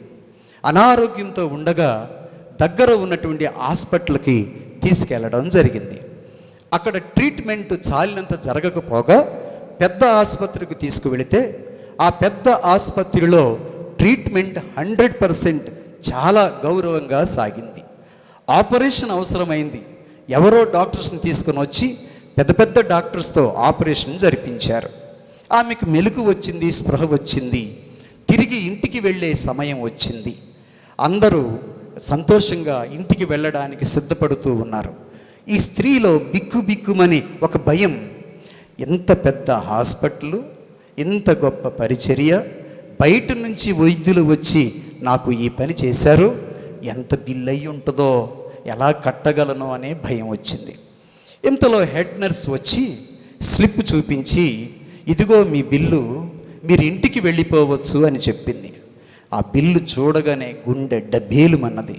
అనారోగ్యంతో ఉండగా దగ్గర ఉన్నటువంటి హాస్పిటల్కి తీసుకెళ్ళడం జరిగింది. అక్కడ ట్రీట్మెంట్ చాలినంత జరగకపోగా పెద్ద ఆసుపత్రికి తీసుకువెళితే ఆ పెద్ద ఆసుపత్రిలో ట్రీట్మెంట్ 100% చాలా గౌరవంగా సాగింది. ఆపరేషన్ అవసరమైంది. ఎవరో డాక్టర్స్ని తీసుకొని వచ్చి పెద్ద పెద్ద డాక్టర్స్తో ఆపరేషన్ జరిపించారు. ఆమెకు మెలకు వచ్చింది, స్పృహ వచ్చింది, తిరిగి ఇంటికి వెళ్ళే సమయం వచ్చింది. అందరూ సంతోషంగా ఇంటికి వెళ్ళడానికి సిద్ధపడుతూ ఉన్నారు. ఈ స్త్రీలో బిక్కుమని ఒక భయం. ఎంత పెద్ద హాస్పిటల్, ఎంత గొప్ప పరిచర్య, బయట నుంచి వైద్యులు వచ్చి నాకు ఈ పని చేశారు, ఎంత బిల్ అయి ఉంటుందో, ఎలా కట్టగలను అనే భయం వచ్చింది. ఇంతలో హెడ్ నర్స్ వచ్చి స్లిప్ చూపించి, ఇదిగో మీ బిల్లు, మీరు ఇంటికి వెళ్ళిపోవచ్చు అని చెప్పింది. ఆ బిల్లు చూడగానే గుండె డబేలుమన్నది.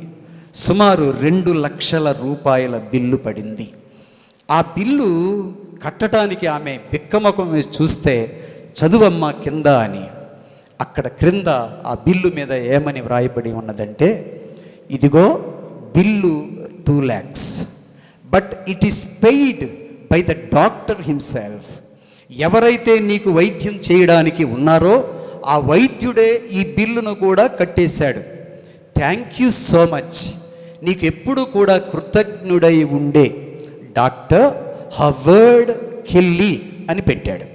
సుమారు 2 లక్షల రూపాయల బిల్లు పడింది. ఆ బిల్లు కట్టడానికి ఆమె బిక్కముఖం వేసి చూస్తే చదువమ్మ కింద అని. అక్కడ క్రింద ఆ బిల్లు మీద ఏమని వ్రాయబడి ఉన్నదంటే, ఇదిగో bill 2 lakhs, but it is paid by the doctor himself. ఎవరైతే నీకు వైద్యం చేయడానికి ఉన్నారో ఆ వైద్యుడే ఈ బిల్లును కూడా కట్టేశాడు. థ్యాంక్ యూ సో మచ్, నీకు ఎప్పుడు కూడా కృతజ్ఞుడై ఉండే డాక్టర్ హవర్డ్ కెల్లీ అని పెట్టాడు.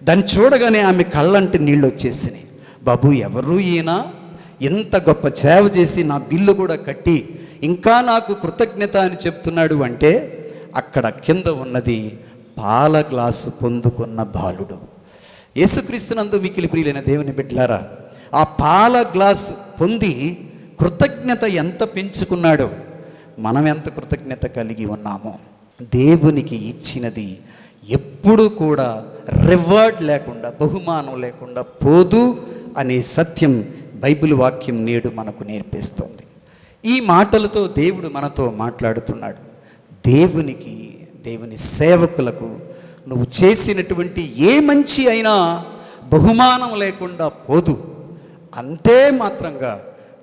దాన్ని చూడగానే ఆమె కళ్ళంటే నీళ్ళు వచ్చేసినాయి. బాబు ఎవరు ఈయన, ఎంత గొప్ప సేవ చేసి నా బిల్లు కూడా కట్టి ఇంకా నాకు కృతజ్ఞత అని చెప్తున్నాడు అంటే, అక్కడ కింద ఉన్నది పాల గ్లాసు పొందుకున్న బాలుడు. యేసుక్రీస్తునందు మిక్కిలి ప్రియులైన దేవుని బిడ్డలారా, ఆ పాల గ్లాసు పొంది కృతజ్ఞత ఎంత పెంచుకున్నాడో మనం ఎంత కృతజ్ఞత కలిగి ఉన్నామో. దేవునికి ఇచ్చినది ఎప్పుడు కూడా రివార్డ్ లేకుండా, బహుమానం లేకుండా పోదు అనే సత్యం బైబిల్ వాక్యం నేడు మనకు నేర్పిస్తుంది. ఈ మాటలతో దేవుడు మనతో మాట్లాడుతున్నాడు. దేవునికి, దేవుని సేవకులకు నువ్వు చేసినటువంటి ఏ మంచి అయినా బహుమానం లేకుండా పోదు. అంతే మాత్రంగా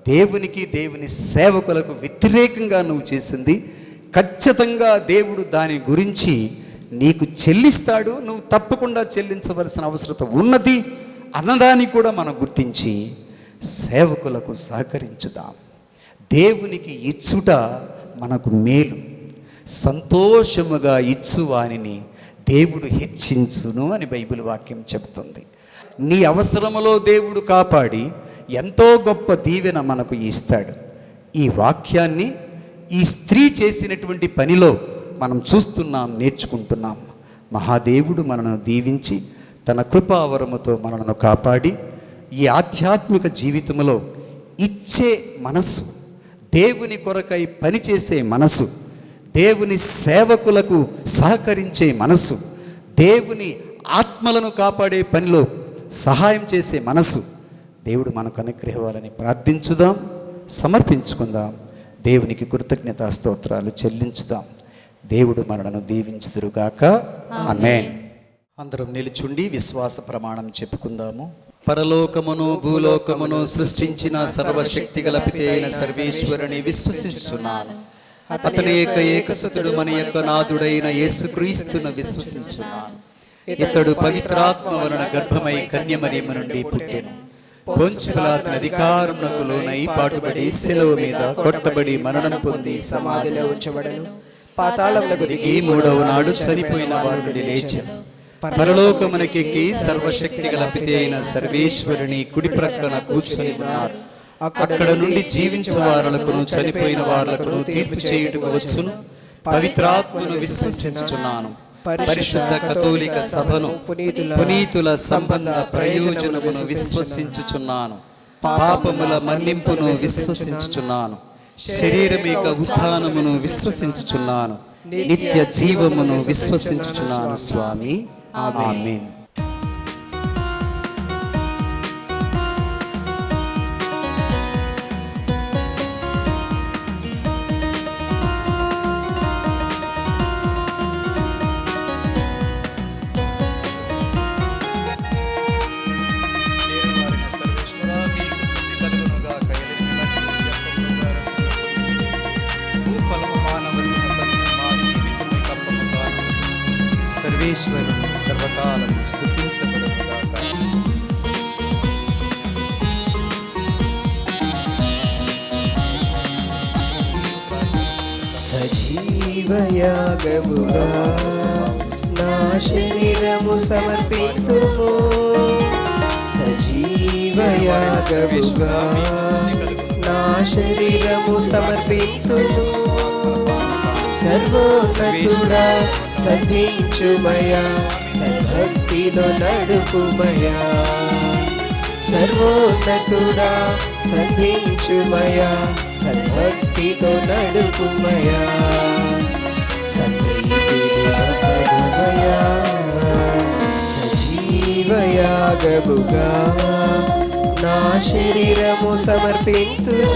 దేవునికి, దేవుని సేవకులకు వ్యతిరేకంగా నువ్వు చేసింది ఖచ్చితంగా దేవుడు దాని గురించి నీకు చెల్లిస్తాడు. నువ్వు తప్పకుండా చెల్లించవలసిన అవసరం ఉన్నది అన్నదాన్ని కూడా మనం గుర్తించి సేవకులకు సహకరించుదాం. దేవునికి ఇచ్చుట మనకు మేలు. సంతోషముగా ఇచ్చువానిని దేవుడు హెచ్చించును అని బైబిల్ వాక్యం చెబుతుంది. నీ అవసరములో దేవుడు కాపాడి ఎంతో గొప్ప దీవెన మనకు ఇస్తాడు. ఈ వాక్యాన్ని ఈ స్త్రీ చేసినటువంటి పనిలో మనం చూస్తున్నాం, నేర్చుకుంటున్నాం. మహాదేవుడు మనను దీవించి తన కృపావరముతో మనను కాపాడి ఈ ఆధ్యాత్మిక జీవితంలో ఇచ్చే మనసు, దేవుని కొరకై పనిచేసే మనసు, దేవుని సేవకులకు సహకరించే మనసు, దేవుని ఆత్మలను కాపాడే పనిలో సహాయం చేసే మనసు దేవుడు మనకు అనుగ్రహించాలని ప్రార్థించుదాం, సమర్పించుకుందాం. దేవునికి కృతజ్ఞతా స్తోత్రాలు చెల్లించుదాం. దేవుడు మనలను దీవించుదురుగాక. ఆమేన్. అందరం నిలుచుండి విశ్వాస ప్రమాణం చెప్పుకుందాము. పరలోకమును భూలోకమును సృష్టించిన సర్వశక్తి గల పిత అయిన సర్వేశ్వరుని విశ్వసించుచున్నాను. అతని ఏకసుతుడు మన యొక్క నాథుడైన యేసుక్రీస్తును విశ్వసించున్నాను. ఇతడు పవిత్రాత్మ వలన గర్భమై కన్యమరియము నుండి పుట్టెను. పొంచి పిలాతు అధికారమునకు లోనై పాటుబడి శిలువ మీద కొట్టబడి మరణం పొంది సమాధిలో ఉంచబడను. పాతాళమునకు దిగి మూడవ నాడు చనిపోయిన వారి నుండి లేచెను. పరలోకమునకెక్కి సర్వశక్తి గల పిత అయిన సర్వేశ్వరుని కుడి ప్రక్కన కూర్చొని ఉన్నారు. అక్కడ నుండి జీవించే వారులకును చనిపోయిన వారులకును తీర్పు చేయుటకు వచ్చును. పవిత్రాత్మను విశ్వసించుచున్నాను. పరిశుద్ధ కథోలిక సభను, పునీతుల సంబంధ ప్రయోజనమును విశ్వసించుచున్నాను. పాపముల మన్నింపును విశ్వసించుచున్నాను. శరీరమేక ఉత్థానమును విశ్వసించుచున్నాను. నిత్య జీవమును విశ్వసించుచున్నాను. స్వామి ఆమేన్. సర్వేశ్వరుడు సర్వకాలము స్తుతించబడునుగాక. సజీవయాగముగా నా శరీరము సమర్పింతుము. సజీవయాగముగా నా శరీరము సమర్పింతుము. సర్వోన్నతుడా సంధించుమయా, సద్భక్తిలో నడుపుమయా. సర్వోన్నతుడా సంధించుమయా, సద్భక్తితో నడుపుమయా. సంప్రీతిని వసగుమయా, సజీవయాగముగా నా శరీరము సమర్పింతును.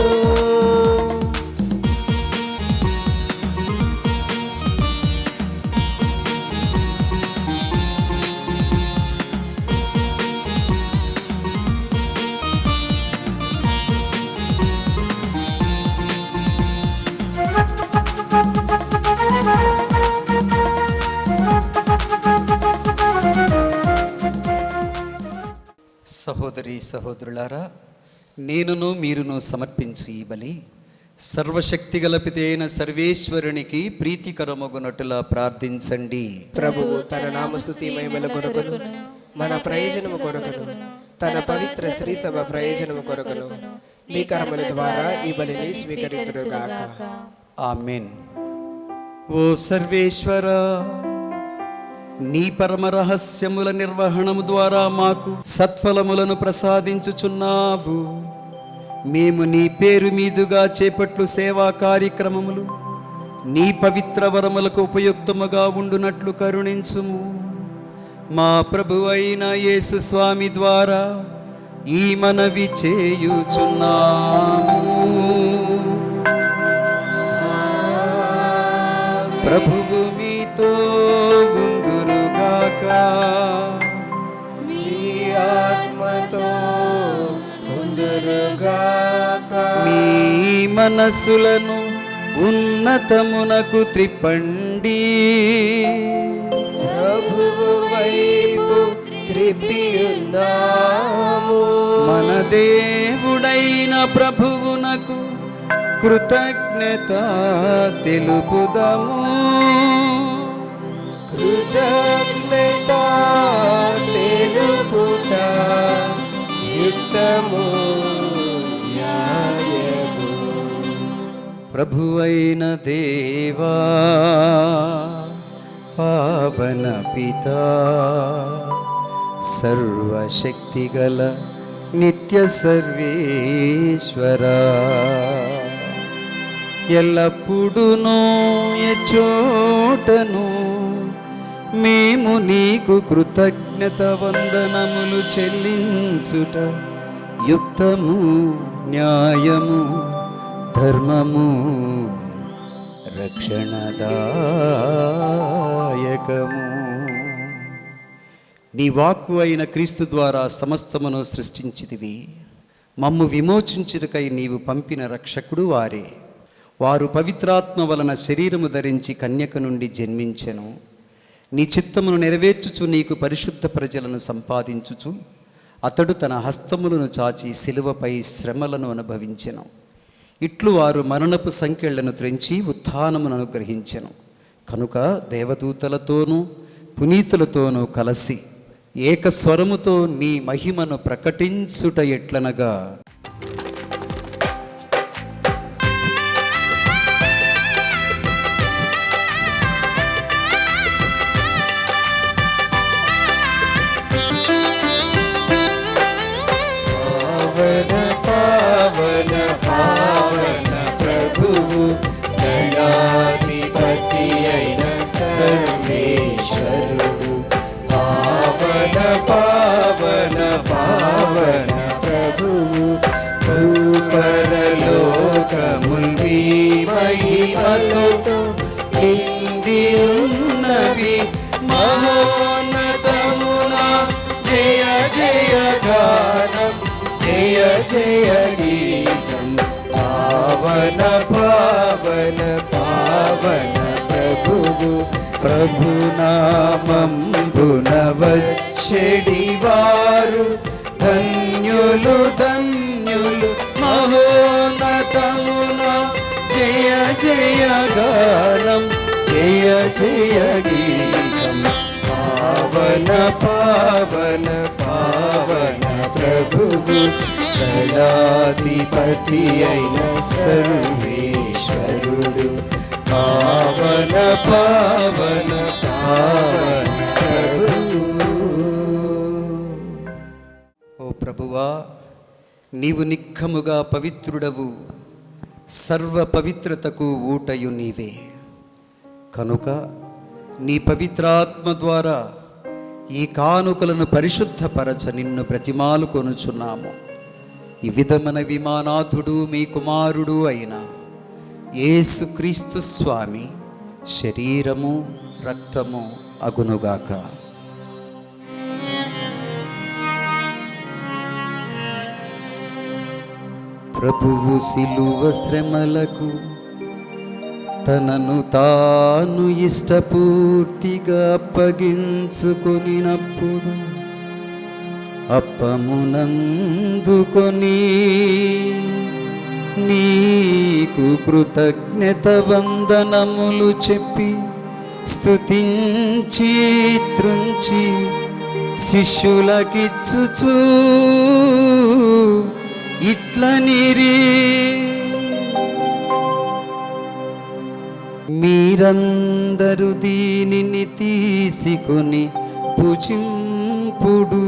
సహోదరి సహోదరులారా, నేనును మీరును సమర్పించు ఈ బలి సర్వశక్తి గల పిత అయిన సర్వేశ్వరునికి ప్రీతికరమగునట్టులా ప్రార్థించండి. ప్రభువు తన నామస్తుతి మహిమల కొరకును, మన ప్రయోజనము కొరకును, తన పవిత్ర శ్రీ సభ ప్రయోజనము కొరకును మీ కర్మల ద్వారా ఈ బలిని స్వీకరించుగాక. ఆమేన్. ఓ సర్వేశ్వర, నీ పరమ రహస్యముల నిర్వహణము ద్వారా మాకు సత్ఫలములను ప్రసాదించుచున్నావు. మేము నీ పేరు మీదుగా చేపట్లు సేవా కార్యక్రమములు నీ పవిత్ర వరములకు ఉపయుక్తముగా ఉండునట్లు కరుణించుము. మా ప్రభు అయిన యేసు స్వామి ద్వారా ఈ మనవి చేయుచున్నాము. ప్రభువు మీతో ఉందురుగాక. మనసులను ఉన్నతమునకు త్రిప్పండి. ప్రభువు వైపు త్రిప్పియున్నాము. మన దేవుడైన ప్రభువునకు కృతజ్ఞత తెలుపుదము. కృతజ్ఞత తెలుపుట యుక్తము న్యాయము. ప్రభువైన దేవా, పావన పితా, సర్వశక్తిగల నిత్య సర్వేశ్వర, ఎల్లప్పుడూను ఎచోటను మేము నీకు కృతజ్ఞత వందనములు చెల్లించుట యుక్తము న్యాయము ధర్మము రక్షణదాయకము. నీ వాక్కు అయిన క్రీస్తు ద్వారా సమస్తమును సృష్టించితివి. మమ్ము విమోచించుటకై నీవు పంపిన రక్షకుడు వారే. వారు పవిత్రాత్మ వలన శరీరము ధరించి కన్యక నుండి జన్మించెను. నీ చిత్తమును నెరవేర్చుచు నీకు పరిశుద్ధ ప్రజలను సంపాదించుచు అతడు తన హస్తములను చాచి శిలువపై శ్రమలను అనుభవించెను. ఇట్లు వారు మరణపు సంకెళ్లను త్రెంచి ఉత్థానమును అనుగ్రహించెను. కనుక దేవదూతలతోనూ పునీతులతోనూ కలసి ఏకస్వరముతో నీ మహిమను ప్రకటించుట ఎట్లనగా, పావన పావన పావన ప్రభువు దయాధిపతి అయిన సర్వేశ్వరుడు. పావన పావన పావన ప్రభువు భూపరలోకముల్ మీ మహిమతో నిండి ఉన్నవి. మహోన్నతమున జయ జయ గానం జయ జయ గీతం. పావన పావన పావన ప్రభువు ప్రభునామంబున వచ్చెడి వారు ధన్యులు ధన్యులు. మహోన్నతమున జయ జయ గానం జయ జయ గీతం. పావన పావన పావన ప్రభువు దయాధిపతి అయిన సర్వేశ్వరుడు. పావన పావన పావన ప్రభువు. ఓ ప్రభువా, నీవు నిక్కముగా పవిత్రుడవు, సర్వ పవిత్రతకు ఊటయు నీవే. కనుక నీ పవిత్రాత్మ ద్వారా ఈ కానుకలను పరిశుద్ధపరచ నిన్ను ప్రతిమాలు కొనుచున్నాము. ఈ విధమైన విమానాథుడు మీ కుమారుడు అయిన యేసుక్రీస్తు స్వామి శరీరము రక్తము అగునుగాక. ప్రభువు శిలువ శ్రమలకు తనను తాను ఇష్టపూర్తిగా అప్పగించుకొనినప్పుడు అప్పమునందుకొని నీకు కృతజ్ఞత వందనములు చెప్పి స్తుతించి త్రుంచి శిష్యులకిచ్చుచూ ఇట్లనిరి, మీరందరూ దీనిని తీసుకొని పూజింపుడు.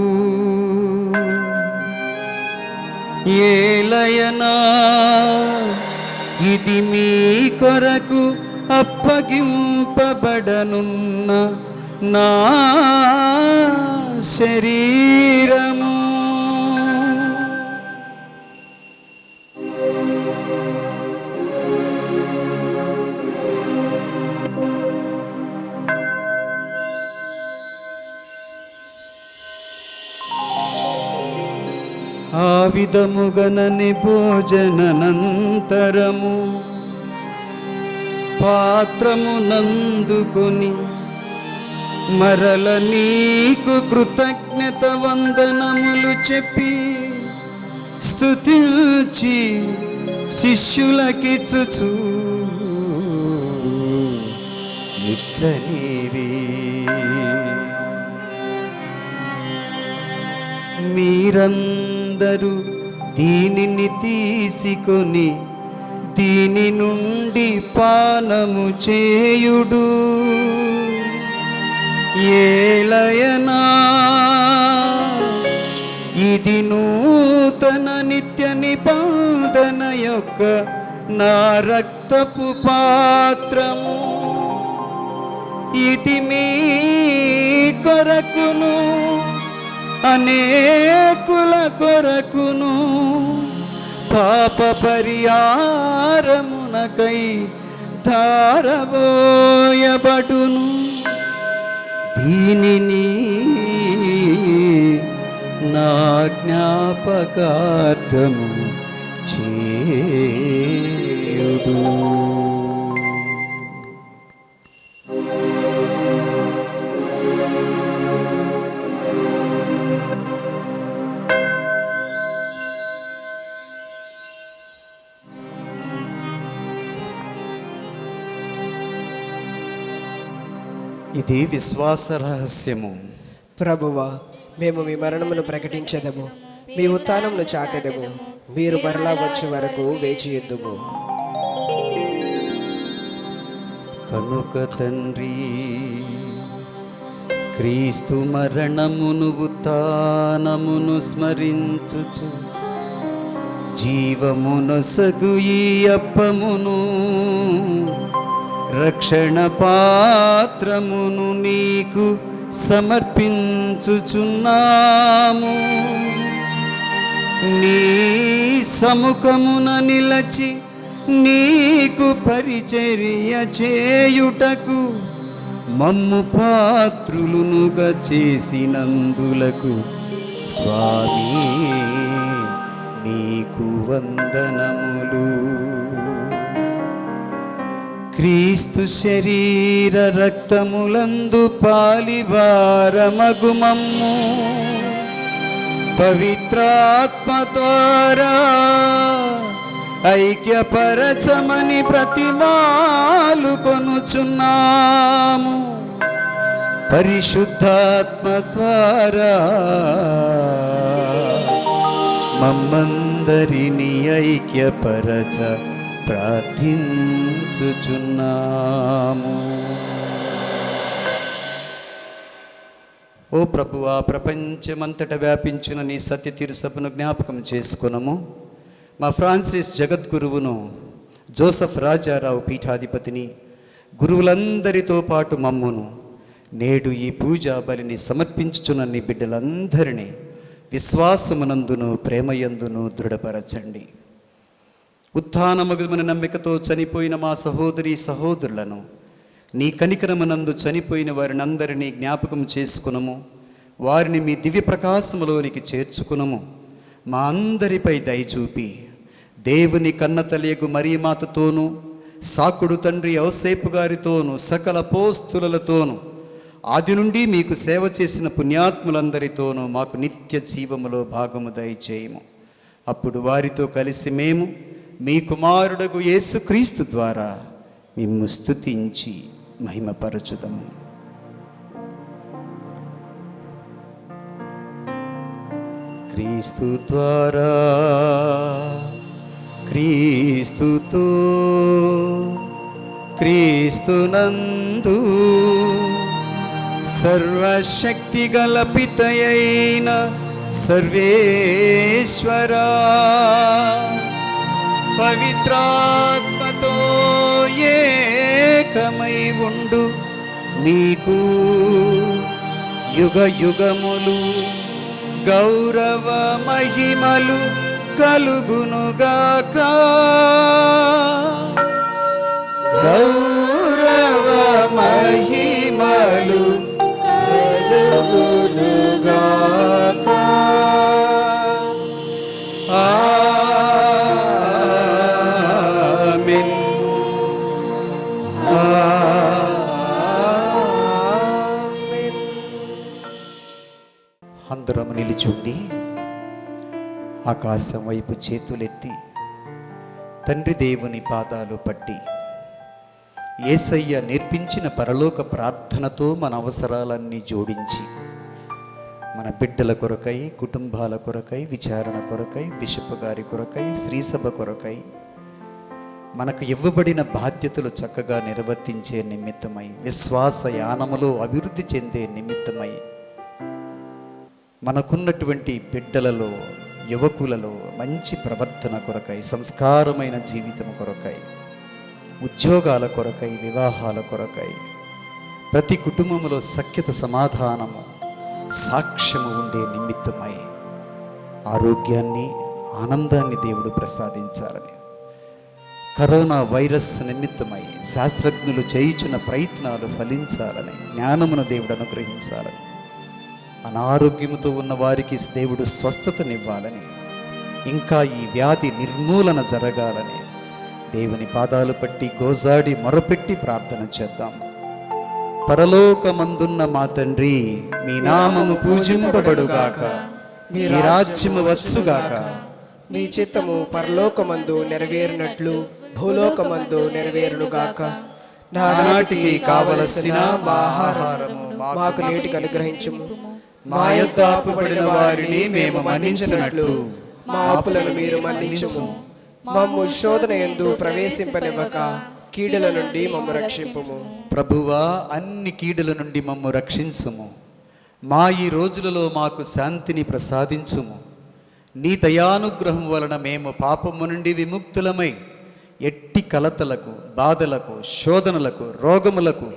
ఏలయనా ఇది మీ కొరకు అప్పగింపబడనున్న నా శరీరము. ఆ విధముగనని భోజననంతరము పాత్రమునందుకొని మరల నీకు కృతజ్ఞత వందనములు చెప్పి స్తుతించి శిష్యులకిచ్చుచు ఇట్లనేరి మీరందరూ దీనిని తీసుకొని దీని నుండి పానము చేయుడు. ఏలయనా ఇది నూతన నిత్య నిబంధన యొక్క నా రక్తపు పాత్రము. ఇది మీ కొరకును అనేకుల కొరకును పాప పరిహారమునకై ధారబోయబడును. దీనిని నా జ్ఞాపకార్థము చేయుడు. ఇది విశ్వాస రహస్యము. ప్రభువా, మేము మీ మరణమును ప్రకటించదము, మీ ఉత్థానమును చాటెదము. మీరు మరలా వచ్చే వరకు వేచి యుద్ధము. కనుక తండ్రి, క్రీస్తు మరణమును ఉత్థానమును స్మరించుచు జీవమునొసగు ఈ అప్పమును రక్షణ పాత్రమును నీకు సమర్పించుచున్నాము. నీ సముఖమున నిలచి నీకు పరిచర్య చేయుటకు మమ్ము పాత్రులునుగా చేసినందులకు స్వామి నీకు వందనములు. క్రీస్తు శరీర రక్తములందు పాలివారమగు మమ్ము పవిత్రాత్మ ద్వారా ఐక్యపరచమని ప్రతిమాలు కొనుచున్నాము. పరిశుద్ధాత్మ ద్వారా మమ్మందరిని ఐక్యపరచ ప్రార్థించుచున్నాము. ఓ ప్రభువా, ప్రపంచమంతట వ్యాపించిన నీ సత్య తీరుసభను జ్ఞాపకం చేసుకునము. మా ఫ్రాన్సిస్ జగద్గురువును, జోసఫ్ రాజారావు పీఠాధిపతిని, గురువులందరితో పాటు మమ్మును నేడు ఈ పూజా బలిని సమర్పించుచున్న నీ బిడ్డలందరినీ విశ్వాసమునందును ప్రేమయందును దృఢపరచండి. ఉత్థానమగుమన నమ్మికతో చనిపోయిన మా సహోదరి సహోదరులను నీ కనికరమునందు చనిపోయిన వారినందరినీ జ్ఞాపకం చేసుకునము. వారిని మీ దివ్య ప్రకాశములోనికి చేర్చుకునము. మా అందరిపై దయచూపి దేవుని కన్నతలియగు మరియమాతతోనూ సాకుడు తండ్రి ఔసేపు గారితోనూ సకల పోస్తులతోనూ ఆది నుండి మీకు సేవ చేసిన పుణ్యాత్ములందరితోనూ మాకు నిత్య జీవములో భాగము దయచేయము. అప్పుడు వారితో కలిసి మేము మీ కుమారుడగు యేసుక్రీస్తు ద్వారా మిమ్ము స్తుతించి మహిమపరచుదము. క్రీస్తు ద్వారా, క్రీస్తుతో, క్రీస్తునందు సర్వశక్తి గల పితయైన సర్వేశ్వరా, పవిత్రాత్మతో ఏకమై ఉండు నీకు యుగ యుగములు గౌరవ మహిమలు కలుగునుగాక. గౌరవ మహిమలు కలుగునుగాక. తలెత్తి చూడి ఆకాశం వైపు చేతులెత్తి తండ్రి దేవుని పాదాలు పట్టి యేసయ్య నేర్పించిన పరలోక ప్రార్థనతో మన అవసరాలన్నీ జోడించి మన బిడ్డల కొరకై, కుటుంబాల కొరకై, విచారణ కొరకై, బిషప్ గారి కొరకై, శ్రీసభ కొరకై మనకు ఇవ్వబడిన బాధ్యతలు చక్కగా నిర్వర్తించే నిమిత్తమై, విశ్వాస యానములో అభివృద్ధి చెందే నిమిత్తమై, మనకున్నటువంటి బిడ్డలలో, యువకులలో మంచి ప్రవర్తన కొరకై, సంస్కారమైన జీవితం కొరకై, ఉద్యోగాల కొరకై, వివాహాల కొరకై, ప్రతి కుటుంబంలో సఖ్యత, సమాధానము, సాక్ష్యము ఉండే నిమిత్తమై ఆరోగ్యాన్ని, ఆనందాన్ని దేవుడు ప్రసాదించాలని, కరోనా వైరస్ నిమిత్తమై శాస్త్రజ్ఞులు చేయుచున్న ప్రయత్నాలు ఫలించాలని, జ్ఞానమును దేవుడు అనుగ్రహించాలని, అనారోగ్యముతో ఉన్న వారికి దేవుడు స్వస్థతనివ్వాలని, ఇంకా ఈ వ్యాధి నిర్మూలన జరగాలని దేవుని పాదాలు పట్టి గోజాడి మొరపెట్టి ప్రార్థన చేద్దాం. పరలోకమందున్న మా తండ్రి, మీ నామము పూజింపబడుగాక, మీ రాజ్యము వచ్చుగాక, మీ చిత్తము పరలోకమందు నెరవేరినట్లు భూలోకమందు నెరవేరునుగాక. నానాటికి కావలసిన మా ఆహారము మాకు నేటికి అనుగ్రహించుము. మా యొద్ద అప్పుబడిన వారిని మేము మన్నించినట్లు మా అప్పులను మీరు మన్నించుము. మమ్ము శోధన యందు ప్రవేశింపనివ్వక కీడుల నుండి మమ్ము రక్షింపుము. ప్రభువా, అన్ని కీడుల నుండి మమ్ము రక్షించుము. మా ఈ రోజులలో మాకు శాంతిని ప్రసాదించుము. నీ దయానుగ్రహం వలన మేము పాపము నుండి విముక్తులమై ఎట్టి కలతలకు, బాధలకు, శోధనలకు, రోగములకు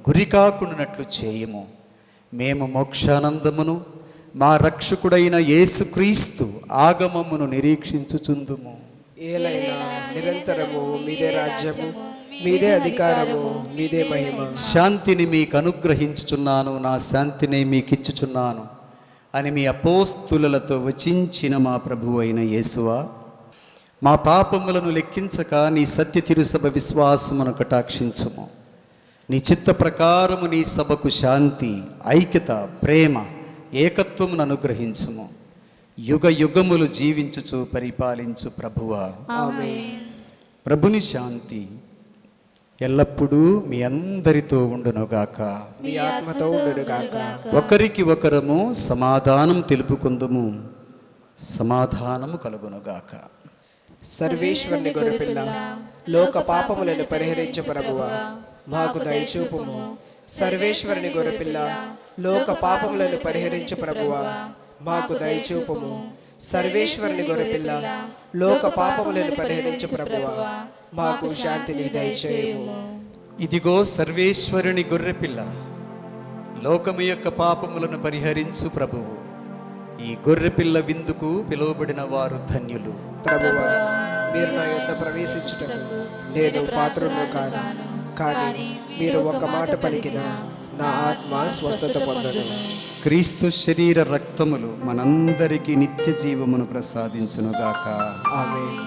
గురికాకుండానట్లు చేయము. మేము మోక్షానందమును మా రక్షకుడైన యేసుక్రీస్తు ఆగమమును నిరీక్షించుచుందుము. ఏలైనా నిరంతరము మీదే రాజ్యము, మీదే అధికారము, మీదే మహిమ. శాంతిని మీకు అనుగ్రహించుచున్నాను, నా శాంతిని మీకు ఇచ్చుచున్నాను అని మీ అపోస్తులతో వచించిన మా ప్రభువు అయిన యేసువా, మా పాపములను లెక్కించక నీ సత్య తిరుసభ విశ్వాసమును కటాక్షించుము. నీ చిత్త ప్రకారము నీ సభకు శాంతి, ఐక్యత, ప్రేమ, ఏకత్వమును అనుగ్రహించుము. యుగ యుగములు జీవించుచు పరిపాలించు ప్రభువా. ఆమేన్. ప్రభుని శాంతి ఎల్లప్పుడూ మీ అందరితో ఉండునుగాక. మీ ఆత్మతో ఉండునుగాక. ఒకరికి ఒకరము సమాధానం తెలుపుకుందుము. సమాధానము కలుగునుగాక. సర్వేశ్వరుని గొర్రెపిల్ల, లోక పాపములను పరిహరించు ప్రభువా, మాకు దయచూపుము. సర్వేశ్వరుని గొర్రెపిల్ల, లోక పాపములను పరిహరించు ప్రభువా, మాకు దయచూపుము. సర్వేశ్వరుని గొర్రెపిల్ల, లోక పాపములను పరిహరించు ప్రభువా, మాకు శాంతిని దయచేయము. ఇదిగో సర్వేశ్వరుని గొర్రెపిల్ల, లోకము యొక్క పాపములను పరిహరించు ప్రభువు. ఈ గొర్రెపిల్ల విందుకు పిలువబడిన వారు ధన్యులు. ప్రభువా, మీరు నా యొద్ద ప్రవేశించుటకు నేను పాత్రును కాను, కానీ మీరు ఒక మాట పలికిన నా ఆత్మ స్వస్థత పొందను. క్రీస్తు శరీర రక్తములు మనందరికీ నిత్య జీవమును ప్రసాదించునుగాక. ఆమేన్.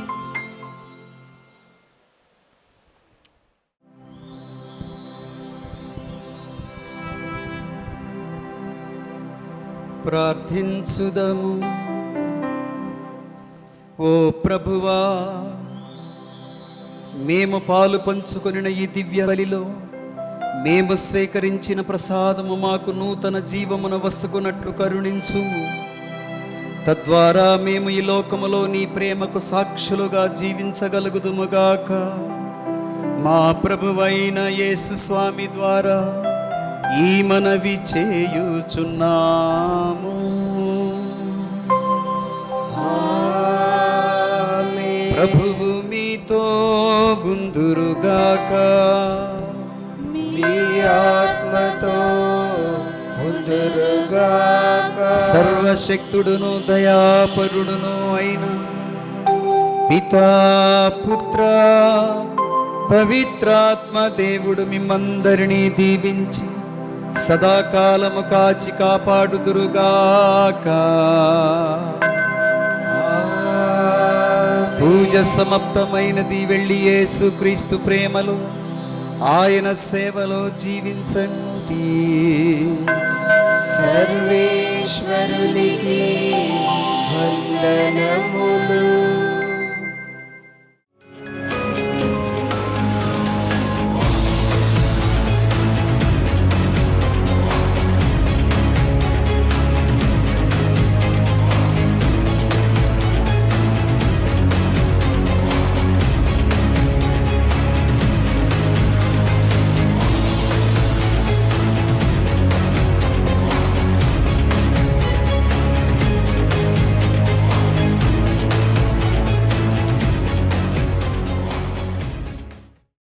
ప్రార్థించుదము. ఓ ప్రభువా, మేము పాలు పంచుకొనిన ఈ దివ్య బలిలో మేము స్వీకరించిన ప్రసాదము మాకు నూతన జీవమును వసుకున్నట్లు కరుణించుము. తద్వారా మేము ఈ లోకములో నీ ప్రేమకు సాక్షులుగా జీవించగలుగుదుముగాక. మా ప్రభువైన యేసు స్వామి ద్వారా ఈ మనవి చేయుచున్నాము. ప్రభువు మీతో ఉందురుగాక. మీ ఆత్మతో ఉందురుగాక. సర్వశక్తుడును దయాపరుడును అయిన పితా, పుత్ర, పవిత్రాత్మ దేవుడు మిమ్మందరినీ దీవించి సదాకాలము కాచి కాపాడుదురుగాక. పూజ సమాప్తమైనది. వెళ్ళి యేసు క్రీస్తు ప్రేమలో ఆయన సేవలో జీవించండి. సర్వేశ్వరునికి వందనములు.